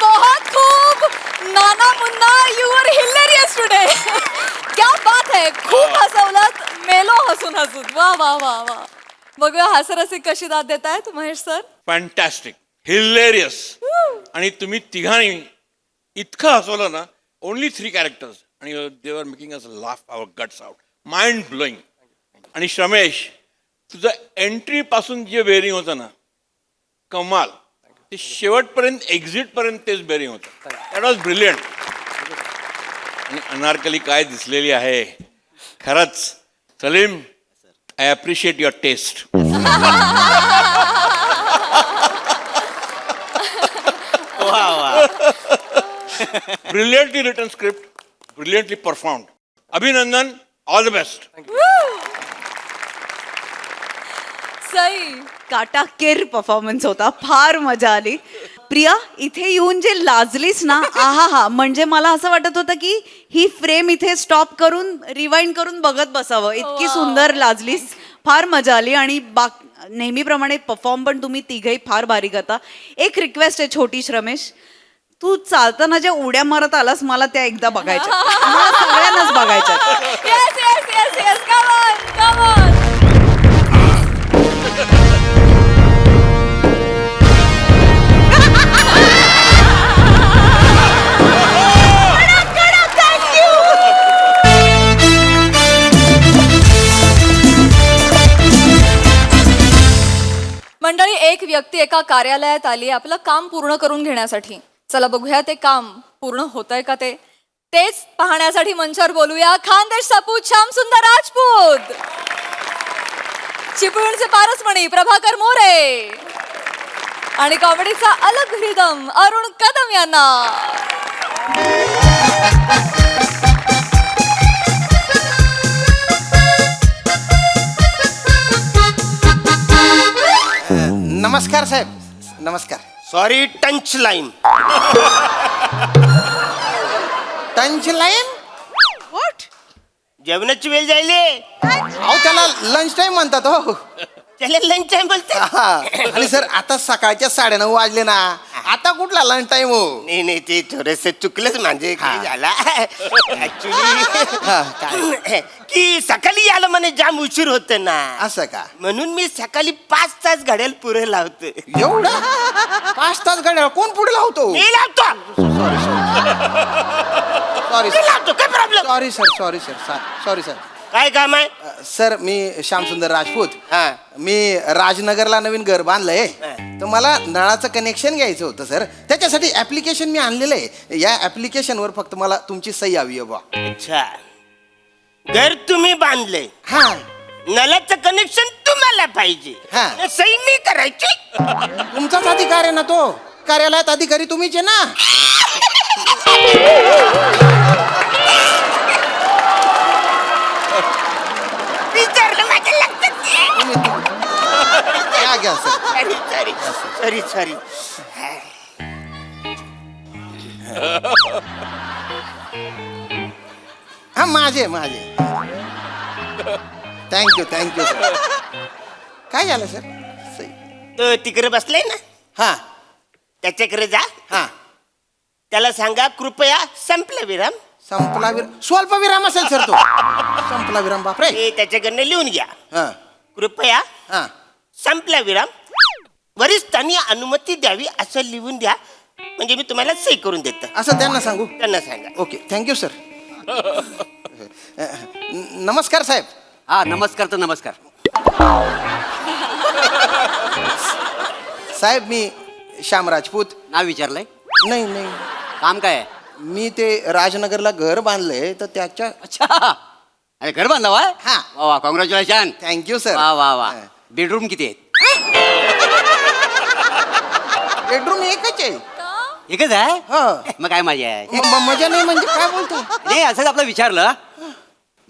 बहुत खूब Nana Munna you are hilarious today क्या बात है खूप हसवलात मेलो हसून वा वा वा वा बघूया हास्यरसिक कशी दाद देत आहेत महेश सर फॅन्टॅस्टिक हिलेरियस आणि तुम्ही तिघांनी इतकं हसवलं ना ओनली 3 कॅरेक्टर्स आणि they are making us laugh our guts out mind blowing आणि श्रमेश तुझं एंट्री पासून जे बेरिंग होतं ना कमाल ते शेवटपर्यंत एक्झिट पर्यंत तेच बेरिंग होतं दॅट वॉज ब्रिलियंट आणि अनारकली काय दिसलेली आहे खरंच Salim I appreciate your taste वा वा brilliantly written script brilliantly performed अभिनंदन all the best Sai Katakar performance होता फार मजा आली प्रिया इथे येऊन जे लाजलीस ना आहा हा म्हणजे मला असं वाटत होतं की ही फ्रेम इथे स्टॉप करून रिवाइंड करून बघत बसावं इतकी सुंदर लाजलीस फार मजा आली आणि नेहमीप्रमाणे परफॉर्म पण तुम्ही तिघही फार भारी करता एक रिक्वेस्ट आहे छोटी श्रमेश तू चालताना ज्या उड्या मारत आलास मला त्या एकदा बघायच्या मला सगळ्यांनाच बघायच्या Yes, yes, yes, yes. Come on, come on. मंडळी एक व्यक्ती एका कार्यालयात आली आपलं काम पूर्ण करून घेण्यासाठी चला बघूया ते काम पूर्ण होतंय का तेच पाहण्यासाठी मंचावर बोलूया खानदेश सपूत श्याम सुंदर राजपूत चिपळूणचे पारसमणी प्रभाकर मोरे आणि कॉमेडीचा अलग रिदम अरुण कदम यांना नमस्कार साहेब नमस्कार सॉरी टंच लाईन टंच लाईन व्हॉट जेवणाची वेळ जायले अहो त्याला लंच टाइम म्हणतात हो त्याला लंच टाइम बोलते हा. आणि सर आता सकाळच्या 9:30 वाजले ना आता कुठला लंच टाइम हो नाही ते थोडस चुकलंच म्हणजे काय झाला ऍक्च्युली की सकाळी यायला म्हणे जाम उशीर होत ना असं का म्हणून मी सकाळी 5 तास घड्याल पुढे लावतो एवढं 5 तास घड्याळ कोण पुढे लावतो मी लावतो सॉरी मी लावतो काय प्रॉब्लेम सॉरी सर काय काम आहे सर मी श्यामसुंदर राजपूत हा. मी राजनगरला नवीन घर बांधलंय हा. तर मला नळाचं कनेक्शन घ्यायचं होतं सर त्याच्यासाठी ऍप्लिकेशन मी आणलेलं आहे या ऍप्लिकेशनवर फक्त मला तुमची सही हवी आहे बा अच्छा घर तुम्ही बांधले हा नलाचं कनेक्शन तुम्हाला पाहिजे हा. सही मी करायची तुमचाच अधिकार आहे ना तो कार्यालयात अधिकारी तुम्हीच आहे ना विचारलं माझ्या लक्षात या घ्या सर सॉरी हा माझे थँक्यू सर काय झालं सर सही तो तिकडे बसलाय ना हा त्याच्याकडे जा हा त्याला सांगा कृपया संपला विराम संपला विराम स्वल्प विराम असेल सर तो संपला विराम बापरे हे त्याच्याकडनं लिहून घ्या हा कृपया हा संपला विराम वरिष्ठांनी अनुमती द्यावी असं लिहून द्या म्हणजे मी तुम्हाला सही करून देतो असं त्यांना सांगू त्यांना सांगा ओके थँक्यू सर नमस्कार साहेब हा नमस्कार तर नमस्कार साहेब मी श्याम राजपूत नाव विचारलंय नाही काम काय आहे मी ते राजनगरला घर बांधलंय तर त्याच्या अच्छा अरे घर बांधला वा हा. वा कॉंग्रॅच्युलेशन थँक्यू सर वा वा वा बेडरूम किती आहेत बेडरूम एकच आहे एकच आहे हा. मग काय मजा आहे मजा नाही म्हणजे काय बोलतो नाही असंच आपलं विचारलं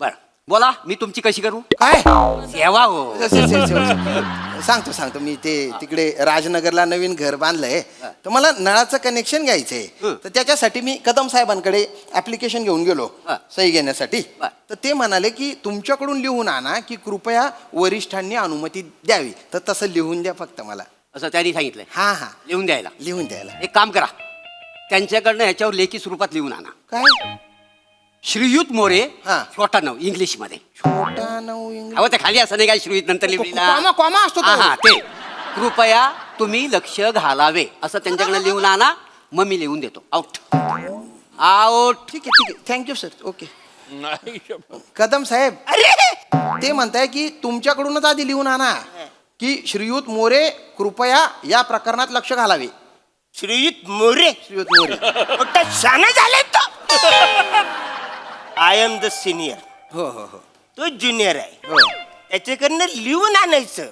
बर बोला मी तुमची कशी करू काय सेवा हो सांगतो सांगतो मी ते तिकडे राजनगरला नवीन घर बांधलंय तर मला नळाचं कनेक्शन घ्यायचंय तर त्याच्यासाठी मी कदम साहेबांकडे ऍप्लिकेशन घेऊन गेलो हा. सही घेण्यासाठी बर. तर ते म्हणाले की तुमच्याकडून लिहून आणा की कृपया वरिष्ठांनी अनुमती द्यावी तर तसं लिहून द्या फक्त मला असं त्यांनी सांगितलंय हा हा लिहून द्यायला लिहून द्यायला एक काम करा त्यांच्याकडनं ह्याच्यावर लेखी स्वरूपात लिहून आणा काय श्रीयुत मोरे हा. छोटा नाव इंग्लिश मध्ये छोटा नऊ इंग्लिश अहो ते खाली असं नाही काय श्रीयुत नंतर लिहिलेला कॉमा कॉमा असतो तो. हा हा ते कृपया तुम्ही लक्ष घालावे असं त्यांच्याकडनं लिहून आणा मग मी लिहून देतो आउट आउट ठीक आहे थँक्यू सर ओके नाही शपथ. कदम साहेब ते म्हणताय की तुमच्याकडूनच आधी लिहून आणा की श्रीयुत मोरे कृपया या प्रकरणात लक्ष घालावे श्रीयुत मोरे श्रीयुत मोरे मोठा शाना झालाय तो आय एम द सिनियर हो हो हो तो ज्युनियर आहे हो त्याच्याकडनं लिहून आणायचं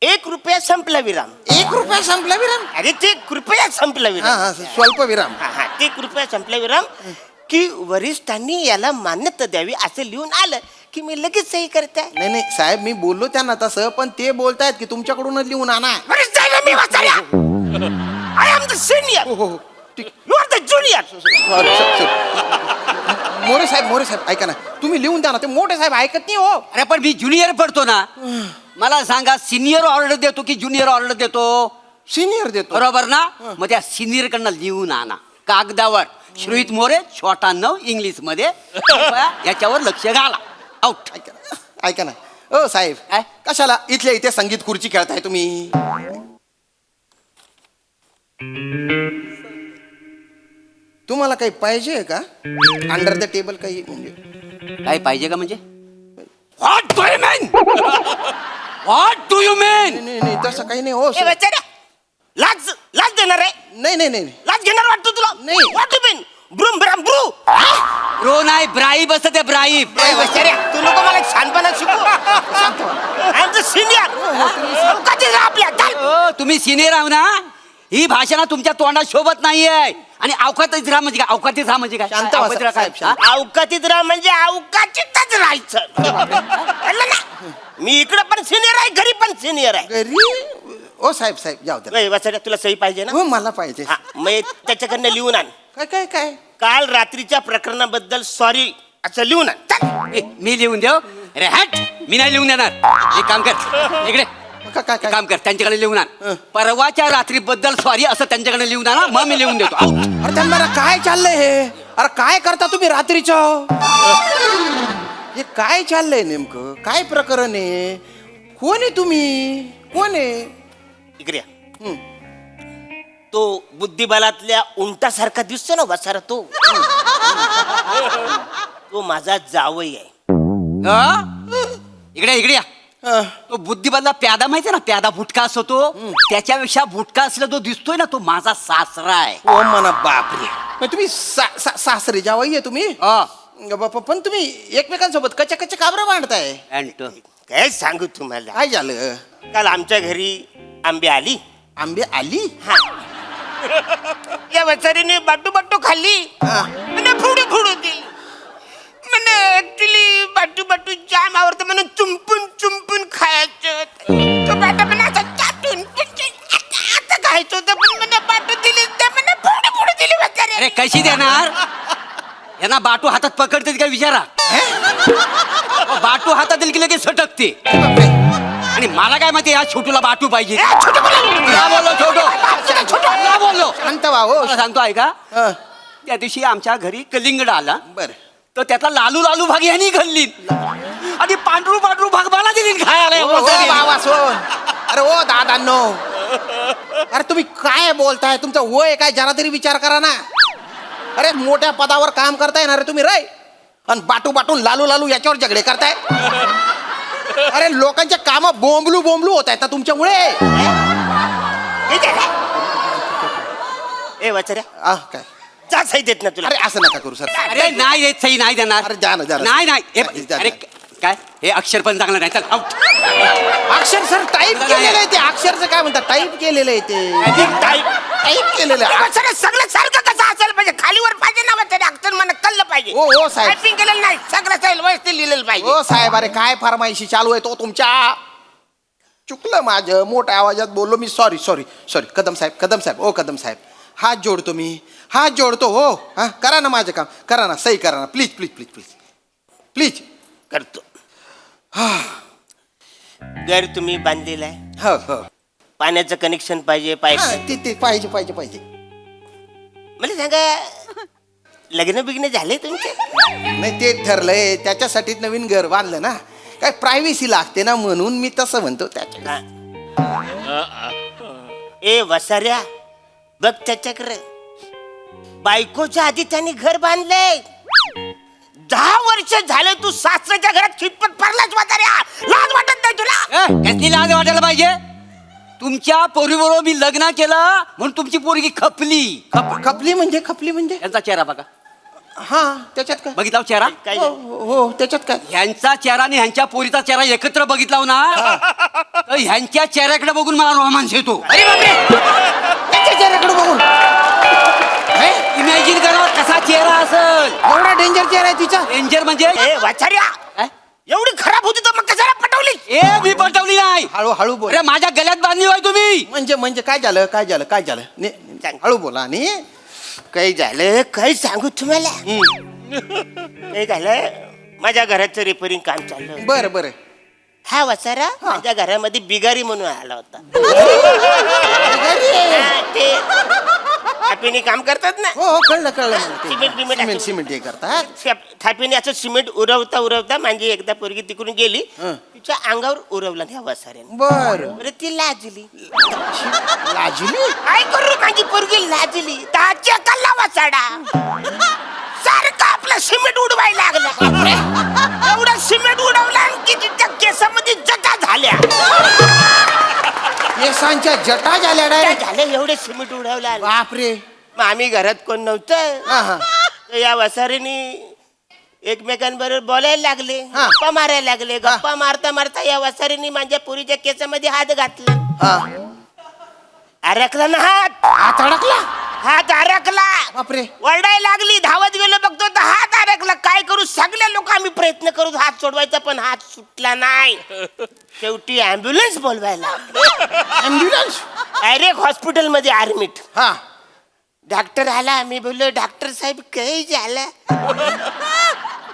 1 रुपया संपला विराम 1 रुपया संपला विराम अरे ते कृपया संपला हा विराम हा स्वल्प विराम हा हा ते कृपया संपला विराम की वरिष्ठांनी याला मान्यता द्यावी असं लिहून आलं की मी लगेच सही करताय नाही नाही साहेब मी बोललो त्यांना तसं पण ते बोलतायत की तुमच्याकडूनच लिहून आणा वरिष्ठांना मी वाचाया आय एम द सिनियर हो हो हो ठीक you are the junior More साहेब ऐका ना तुम्ही लिहून द्या ना ते मोठे साहेब ऐकत नाही हो अरे पण मी ज्युनियर पडतो ना मला सांगा सिनियर ऑर्डर देतो की ज्युनियर ऑर्डर देतो सिनियर देतो बरोबर ना मग त्या सिनियर कडनं लिहून आणा कागदावर श्रीयुत मोरे छोटा नव इंग्लिश मध्ये कृपया याच्यावर लक्ष घाला आउट ऐका ना ओ साहेब काय? कशाला इथल्या इथे संगीत खुर्ची खेळताय तुम्ही तुम्हाला काही पाहिजे का अंडर द टेबल काही म्हणजे काय पाहिजे का म्हणजे what do you mean what do you mean नाही तसं काही नाही हो ए sir. बच्चा लाज लाज देणार आहे नाही लाज घेणार वाटतं तुला नाही. What you mean broom bram brew bro नाही ब्राईब असतं ते ब्राईब ए बच्चा तू नको मला छानपणा शिकू आय एम द सिनियर कधी आपल्या चल. तुम्ही सिनियर आहो ना ही भाषा ना तुमच्या तोंडात शोभत नाहीये आणि अवकातीत राहा म्हणजे काय अवकातीत राहा म्हणजे काय शांत व्हा, अवकातीत राहा काय? साहेब, शांत. हा? अवकातीत राहा म्हणजे अवकातीतच राहायचं कळलं ना मी इकडे पण सिनियर आहे घरी पण सिनियर आहे घरी ओ साहेब जाऊ द्या ए, बच्चा तुला सही पाहिजे ना हो मला पाहिजे हा मग त्याच्याकडनं लिहून आण काय काय काय काल रात्रीच्या प्रकरणाबद्दल सॉरी असं लिहून आण चल. ए, मी लिहून देऊ अरे हट मी नाही लिहून देणार एक काम कर इकडे काय काय एक काय काम कर त्यांच्याकडे लिहून आण परवाच्या रात्रीबद्दल सॉरी असं त्यांच्याकडे लिहून आणा मग मी लिहून देतो Out. अरे त्यांना काय चाललंय हे अरे काय करता तुम्ही रात्रीचं हे काय चाललंय नेमकं काय प्रकरण आहे कोण आहे तुम्ही कोण आहे इकडे या. तो बुद्धिबलातल्या उंटासारखा दिसतो ना वसारा तो तो माझा जावई आहे हा? इकडे इकडे या तो बुद्धिबलला प्यादा माहितीये ना प्यादा भुटका असतो तो त्याच्यापेक्षा भुटका असला जो दिसतोय ना तो माझा सासरा आहे ओ मना बापरे मग तुम्ही सासरे जावाई आहे तुम्ही हा. पण तुम्ही एकमेकांसोबत कच्च्या कच्च्या काबरा मांडताय अँटो. काय सांगू तुम्हाला काय झालं काल आमच्या घरी आंबे आली आंबे आली हा या वचारीने बाटू बाटू खाल्ली म्हणजे फुडू फुडू दिली म्हणजे ऍक्च्युली बाटू बाटू जाम आवडतं म्हणून चुंपून चुंपून खायचं तो बाटा पण असा चाटून आता खायचं होतं पण म्हणजे बाटू दिली ते म्हणजे फुडू फुडू दिली वचारी अरे कशी देणार यांना बाटू हातात पकडते का विचारा बाटू हातात दिली की लगेच सटकते आणि मला काय माहिती या छोटूला बाटू पाहिजे ना बोललो छोटू ना बोललो शांत व्हा हो मला सांगतो ऐका त्या दिवशी आमच्या घरी कलिंगड आला बर तर त्यातला लालू लालू भाग यांनी खाल्ली आणि पांढरू पांढरू भाग मला दिली खायला बाबा सोन अरे ओ दादांनो अरे तुम्ही काय बोलताय तुमचं वय काय जरा तरी विचार करा ना अरे मोठ्या पदावर काम करताय ना रे तुम्ही रे आणि बाटू बाटून लालू लालू याच्यावर झगडे करताय अरे लोकांचे काम बोंबलू बोंबलू होत आहेत ना तुमच्यामुळे ए वचाऱ्या काय जा सही देत ना तुला अरे असं नका करू सर. अरे नाही देत सही नाही देणार अरे द्या ना, द्या ना. नाही नाही हे द्या, द्या. अरे काय हे अक्षर पण चांगलं नाही चल out. अक्षर सर टाईप केलेलं आहे ते. अक्षरचं काय म्हणतात, टाईप केलेलं आहे ते. टाईप केलेलं आहे. सगळं सगळं सारखं कसं असेल पाहिजे खालीवर पाहिजे ना तरी अक्षर मला कळलं पाहिजे हो, हो, साहेब. टायपिंग केलेलं नाही सगळं साहेब व्यवस्थित लिहिलेलं पाहिजे हो साहेब, अरे काय फरमाईशी चालू आहे तो तुमच्या. चुकलं माझं, मोठ्या आवाजात बोललो मी. Sorry sorry sorry. कदम साहेब ओ कदम साहेब, हात जोडतो मी, हात जोडतो. हो हा, करा ना माझं काम, करा ना, सही करा ना, please please please please please. करतो घर तुम्ही बांधलेलं आहे हो हो. पाण्याचं कनेक्शन पाहिजे पाईप हा, ते पाहिजे पाहिजे पाहिजे. मला सांगा लग्न बिग्न झाले तुमचे नाही ते ठरलंय, त्याच्यासाठी नवीन घर बांधलं ना, काय प्रायव्हसी लागते ना, म्हणून मी तसं म्हणतो त्याच्या. ए वसाऱ्या बघ त्याच्याकडे बायकोच्या आधी त्यांनी घर बांधलंय 10 वर्ष झाले तू सासऱ्याच्या घरात खितपत पडलाच वसाऱ्या लाज वाटत नाही तुला कसली लाज वाटायला पाहिजे तुमच्या पोरीबरोबर मी लग्न केलं म्हणून तुमची पोरगी खपली खपली म्हणजे यांचा चेहरा बघा हा, त्याच्यात काय. बघितला चेहरा काय हो हो, त्याच्यात काय. ह्यांचा चेहरा आणि ह्यांच्या पोरीचा चेहरा एकत्र बघितला ना तर ह्यांच्या चेहऱ्याकडे बघून मला रोमांच येतो त्याच्या चेहऱ्याकडे बघून इमॅजिन करा कसा चेहरा असेल एवढा डेंजर चेहरा आहे तिचा. डेंजर म्हणजे ए वाचार्या काय? एवढी खराब होती तर मग कशाला पटवली ए मी पटवली नाही हळू हळू बोल. अरे माझ्या गळ्यात बांधली होय तुम्ही म्हणजे काय झालं हळू बोला. आणि काय झालं काय सांगू तुम्हाला काय झालं माझ्या घराचं रिपेअरिंग काम चाललं बरं बरं. हा वसारा माझ्या घरामध्ये बिगारी म्हणून आला होता हा, ते थापीने काम करतात ना हो हो, कळलं मला ते. सिमेंट बिमेंट सिमेंट असं- सिमेंट हे करतात. थापीने असं सिमेंट उरवता म्हणजे एकदा पोरगी तिकडून गेली हं. तिच्या अंगावर उरवलं त्या वसाऱ्याने बरं. बरं ती लाजली लाजली. काय करू माझी पोरगी लाजली ताच्या कल्ला वसाडा सारखं आपलं सिमेंट उडवायला लागलं एवढं सिमेंट उडवलं की तिच्या केसामध्ये जटा झाल्या केसांच्या जटा झाल्या त्या डायरेक्ट. झाल्या एवढे सिमेंट उडवलं बापरे. मग आम्ही घरात कोण नव्हतं हा हा तर या वसारीने एकमेकांबरोबर बोलायला लागले हा. गप्पा मारायला लागले गप्पा मारता मारता या वसारीने माझ्या पुरीच्या केसामध्ये हात घातला हा. अडकला ना हात अडकला. हात अडकला बापरे. वरडायला लागली धावत गेलो बघतो तर हात अडकला काय करू सगळे लोक आम्ही प्रयत्न करू हात सोडवायचा पण हात सुटला नाही शेवटी अँब्युलन्स बोलवायला ॲम्ब्युलन्स. डायरेक्ट हॉस्पिटल मध्ये ऍडमिट हा. डॉक्टर आला मी बोललो डॉक्टर साहेब काही झालं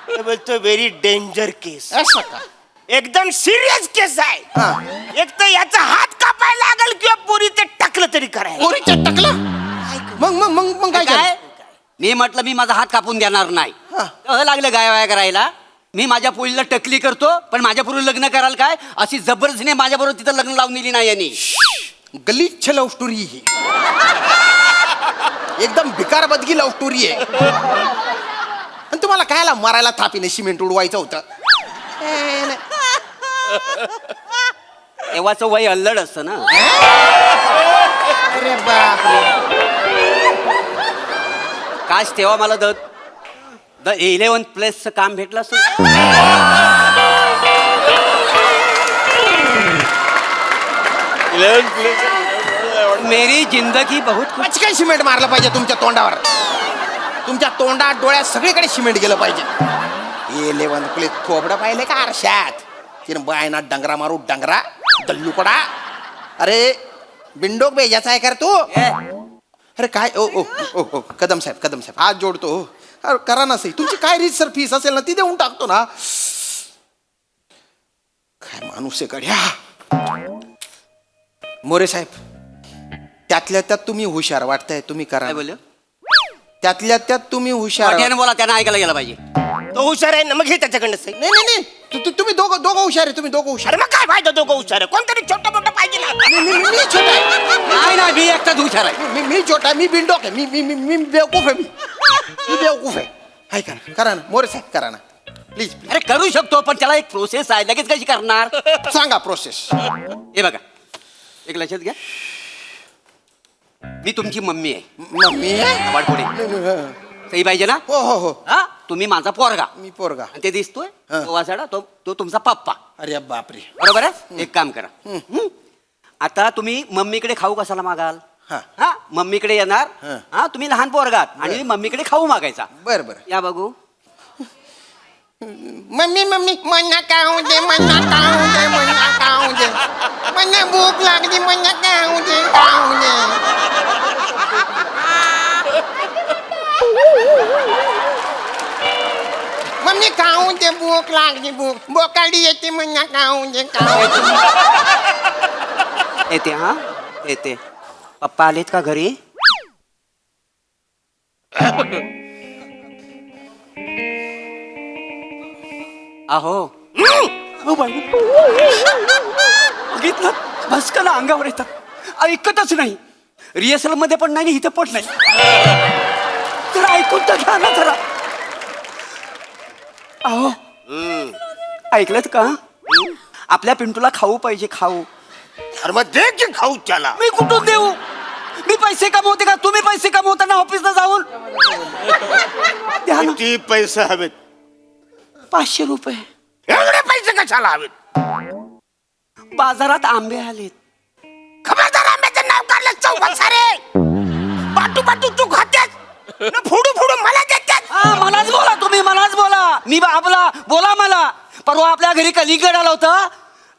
तो बोलतो व्हेरी डेंजर केस असं का. एकदम सिरियस केस हा. आहे एक तर याचा हात कापायला लागल किंवा पुरी ते टाकलं तरी करायला पोरीच्या टकला. मग काय काय झालं? मी म्हटलं मी माझा हात कापून देणार नाही हा. तर लागलं गायवाया करायला मी माझ्या पोरीला टकली करतो पण माझ्या पोरी लग्न कराल काय अशी जबरदस्तीने माझ्या बरोबर तिथं लग्न लावून दिली नाही यांनी गलिच्छ लव्ह स्टोरी ही. एकदम भिकार बदगी लव्ह स्टोरी आहे. आणि तुम्हाला कायला मारायला थापीने सिमेंट उडवायचं होतं. तेव्हाच वय अल्लड असतं ना अरे बापरे. काश तेव्हा मला द 11+ काम भेटलं असतं मेरी जिंदगी बहुत खुश पचकन सिमेंट मारलं पाहिजे तुमच्या तोंडावर. तुमच्या तोंडात डोळ्यात सगळीकडे सिमेंट गेलं पाहिजे. 11 थोबडं पाहिले का आरशात. तिनं बायना डंगरा मारू डंगरा दल्लूकडा. अरे बिंडोक बेजाचा आहे कर तू. अरे काय ओ ओ ओ ओ कदम साहेब हात जोडतो. अरे करा ना सही. तुमची काय रीत सर फीस असेल ना ती देऊन टाकतो ना. काय माणूस आहे गड्या. मोरे साहेब त्यातल्या त्यात तुम्ही हुशार वाटताय. तुम्ही करा काय ना. बोललो त्यातल्या त्यात तुम्ही हुशार. मोठ्याने बोला त्यांना ऐकायला गेला पाहिजे तो हुशार आहे ना मग हे त्याच्याकडनं सही नाही तुम्ही दोघं हुशार आहे. तुम्ही दोघं हुशार अरे मग काय फायदा दोघं हुशार आहे कोणतरी छोटं मोठं पाहिजे ना मी छोटा आहे. नाही मी एकटाच हुशार आहे मी छोटा आहे. मी बिंडोक आहे. मी बेवकूफ आहे. मी बेवकूफ आहे. ऐका ना करा ना मोरे साहेब करा ना प्लीज. अरे करू शकतो पण त्याला एक प्रोसेस आहे लगेच कशी करणार सांगा प्रोसेस. हे बघा एक लक्षात घ्या मी तुमची मम्मी आहे. मम्मी वाट पुढे सही पाहिजे ना? हो हो हो हा तुम्ही माझा पोरगा मी पोरगा. आणि ते दिसतोय हा. तो वासाडा तो तुमचा पप्पा. अरे बापरे. बरोबर आहे. एक काम करा. आता तुम्ही मम्मीकडे खाऊ कशाला मागाल? हा. हा मम्मीकडे येणार. हा. हा तुम्ही लहान पोरगात आणि मम्मीकडे खाऊ मागायचा. बरं बरं. या बघू. मम्मी मम्मी मन्ना खाऊ दे मन्ना खाऊ दे मन्ना खाऊ दे मन्ना भूक लागली मन्ना खाऊ दे खाऊ दे. मम्मी खाऊ दे भूक लागली भूक बोकाडी येते मन्ना खाऊ दे खाऊ दे. येते हा येते. पप्पा आलेत का घरी? अहो बघितलं बस का ना अंगावर येतात ऐकतच नाही. रिहर्सल मध्ये पण नाही इथे पण नाही. तर ऐकून तर घ्या ना जरा. अहो ऐकलत का? आपल्या पिंटूला खाऊ पाहिजे खाऊ. अरे मग दे की खाऊ त्याला. मी कुठून देऊ? मी पैसे कमवते का? तुम्ही पैसे कमवता ना ऑफिसला जाऊन. द्या ना. किती पैसे हवेत? 500 रुपये. एवढे पैसे कशाला हवेत? बाजारात आंबे आलेत. खबरदार आंब्याचं नाव काढलं चौकात सारे. बाटू बाटू तू खातेस न फोडू फोडू मला देतात. हा, मलाच बोला तुम्ही मलाच बोला. मी बाबला बोला मला. परवा आपल्या घरी कलिंगड आला होता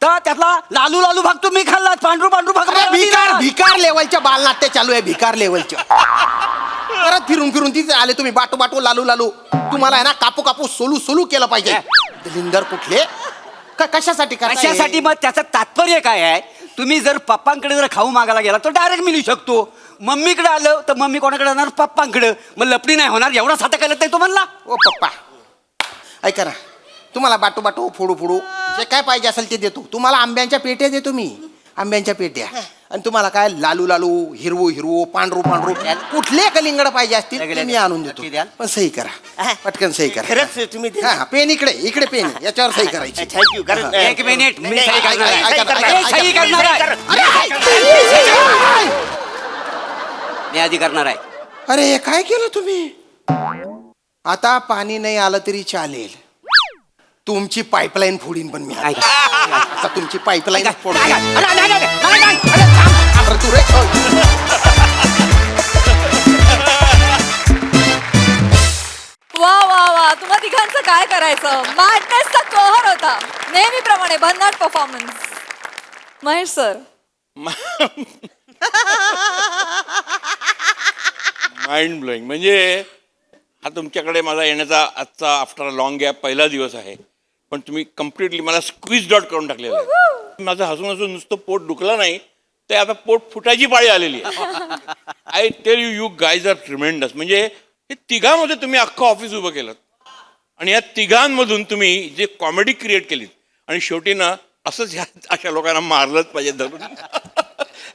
तर त्यातला लालू लालू भाग तुम्ही खाल्लात. पांढरू पांढरू भाग मला दिला. भिकार भिकार लेवलच्या बालनाट्य चालू आहे. भिकार लेवलच्या. परत फिरून फिरून तिथे आले तुम्ही. बाटू बाटू लालू लालू. तुम्हाला आहे ना कापू कापू सोलू सोलू केलं पाहिजे. दलिंदर कुठले कशासाठी करताय? कशासाठी? मग त्याचं तात्पर्य काय आहे? तुम्ही जर पप्पांकडे जर खाऊ मागायला गेला तर डायरेक्ट मिळू शकतो. मम्मीकडे आलं तर मम्मी कोणाकडे जाणार? पप्पांकडे. मग लपडी नाही होणार. एवढा साठा केलं नाही तो म्हणला. ओ पप्पा ऐका ना. तुम्हाला बाटू बाटू फोडू फोडू जे काय पाहिजे असेल ते देतो. तुम्हाला आंब्यांच्या पेट्या देतो मी. आंब्यांच्या पेट्या. आणि तुम्हाला काय लालू लालू हिरवू हिरवू पांढरू पांढरू कुठले कलिंगड पाहिजे असतील ते मी आणून देतो. पण सही करा. पटकन सही करा. खरंच तुम्ही हा हा, पेन इकडे इकडे पेन याच्यावर सही करायची. थँक्यू. कारण एक मिनिट मी नाही, सही करणार आहे. ऐका ना, ऐका ना, सही करणार आहे. अरे मी आधी करणार आहे. अरे हे काय केलं तुम्ही? आता पाणी नाही आलं तरी चालेल. तुमची पाईपलाईन फोडीन पण मी. ऐका. आता तुमची पाईपलाईन फोड. अरे, नाही, नाही, नाही, नाही, नाही, अरे, थांब. तू रे वा वा वा तुम्हा तिघांचं काय करायचं. मॅडनेसचा कहर होता. नेहमीप्रमाणे भन्नाट performance. Mahesh sir mind blowing. म्हणजे हा तुमच्याकडे माझा येण्याचा आजचा आफ्टर अ लॉंग गॅप पहिला दिवस आहे. पण तुम्ही कम्प्लिटली मला स्क्वीज आउट करून टाकलेलं आहे. माझं हसून हसून नुसतं पोट दुखलं नाही ते आता पोट फुटायची पाळी आलेली आहे. I tell you you guys are tremendous. म्हणजे हे तिघांमध्ये तुम्ही अख्खं ऑफिस उभं केलं आणि या तिघांमधून तुम्ही जे कॉमेडी क्रिएट केलीत आणि शेवटी ना असंच ह्या अशा लोकांना मारलंच पाहिजे धरून.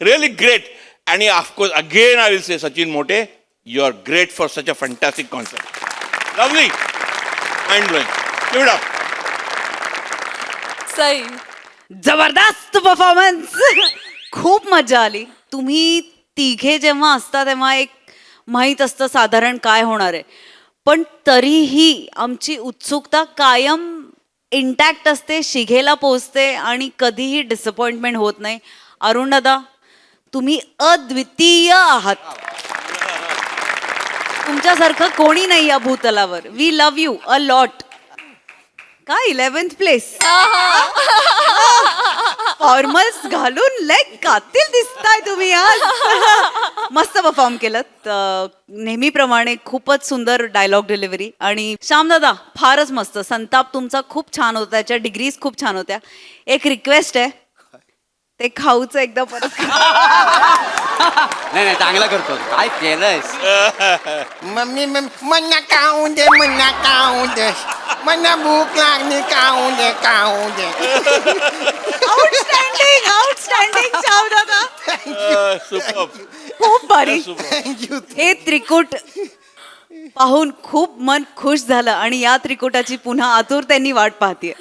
Really great. आणि of course again I will say Sachin Mote you are great for such a fantastic concept. Lovely. Mind blowing. Give it up. Sai जबरदस्त परफॉर्मन्स. खूप मजा आली. तुम्ही तिघे जेव्हा असता तेव्हा एक माहीत असतं साधारण काय होणार आहे. पण तरीही आमची उत्सुकता कायम इंटॅक्ट असते. शिघेला पोचते आणि कधीही डिसअपॉइंटमेंट होत नाही. अरुण दादा तुम्ही अद्वितीय आहात. तुमच्यासारखं कोणी नाही या भूतलावर. We love you a lot. काय 11th प्लेस. फॉर्मल्स घालून लेग कातील दिसताय तुम्ही आज. मस्त परफॉर्म केलं. नेहमीप्रमाणे खूपच सुंदर डायलॉग डिलिव्हरी. आणि श्यामदादा फारच मस्त. संताप तुमचा खूप छान होता. त्याच्या डिग्रीज खूप छान होत्या. एक रिक्वेस्ट आहे ते खाऊचं एकदा परत. नाही नाही चांगला करतो. काय केलंयस? मम्मी मम्मी मन्ना खाऊ दे मन्ना खाऊ दे मन्ना भूक लागली खाऊ दे खाऊ दे. Outstanding outstanding श्यामदादा. सुपर. खूप भारी. थँक्यू. हे त्रिकूट पाहून खूप मन खुश झालं आणि या त्रिकुटाची पुन्हा आतुरतेने वाट पाहते.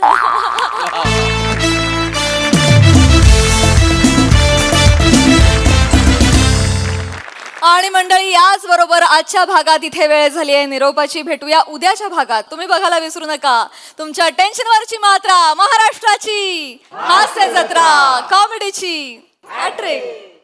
आणि मंडळी याच बरोबर आजच्या भागात इथे वेळ झाली आहे निरोपाची. भेटूया उद्याच्या भागात. तुम्ही बघायला विसरू नका तुमच्या टेन्शनवरची मात्रा, महाराष्ट्राची हास्य जत्रा, कॉमेडीची हॅट्रिक.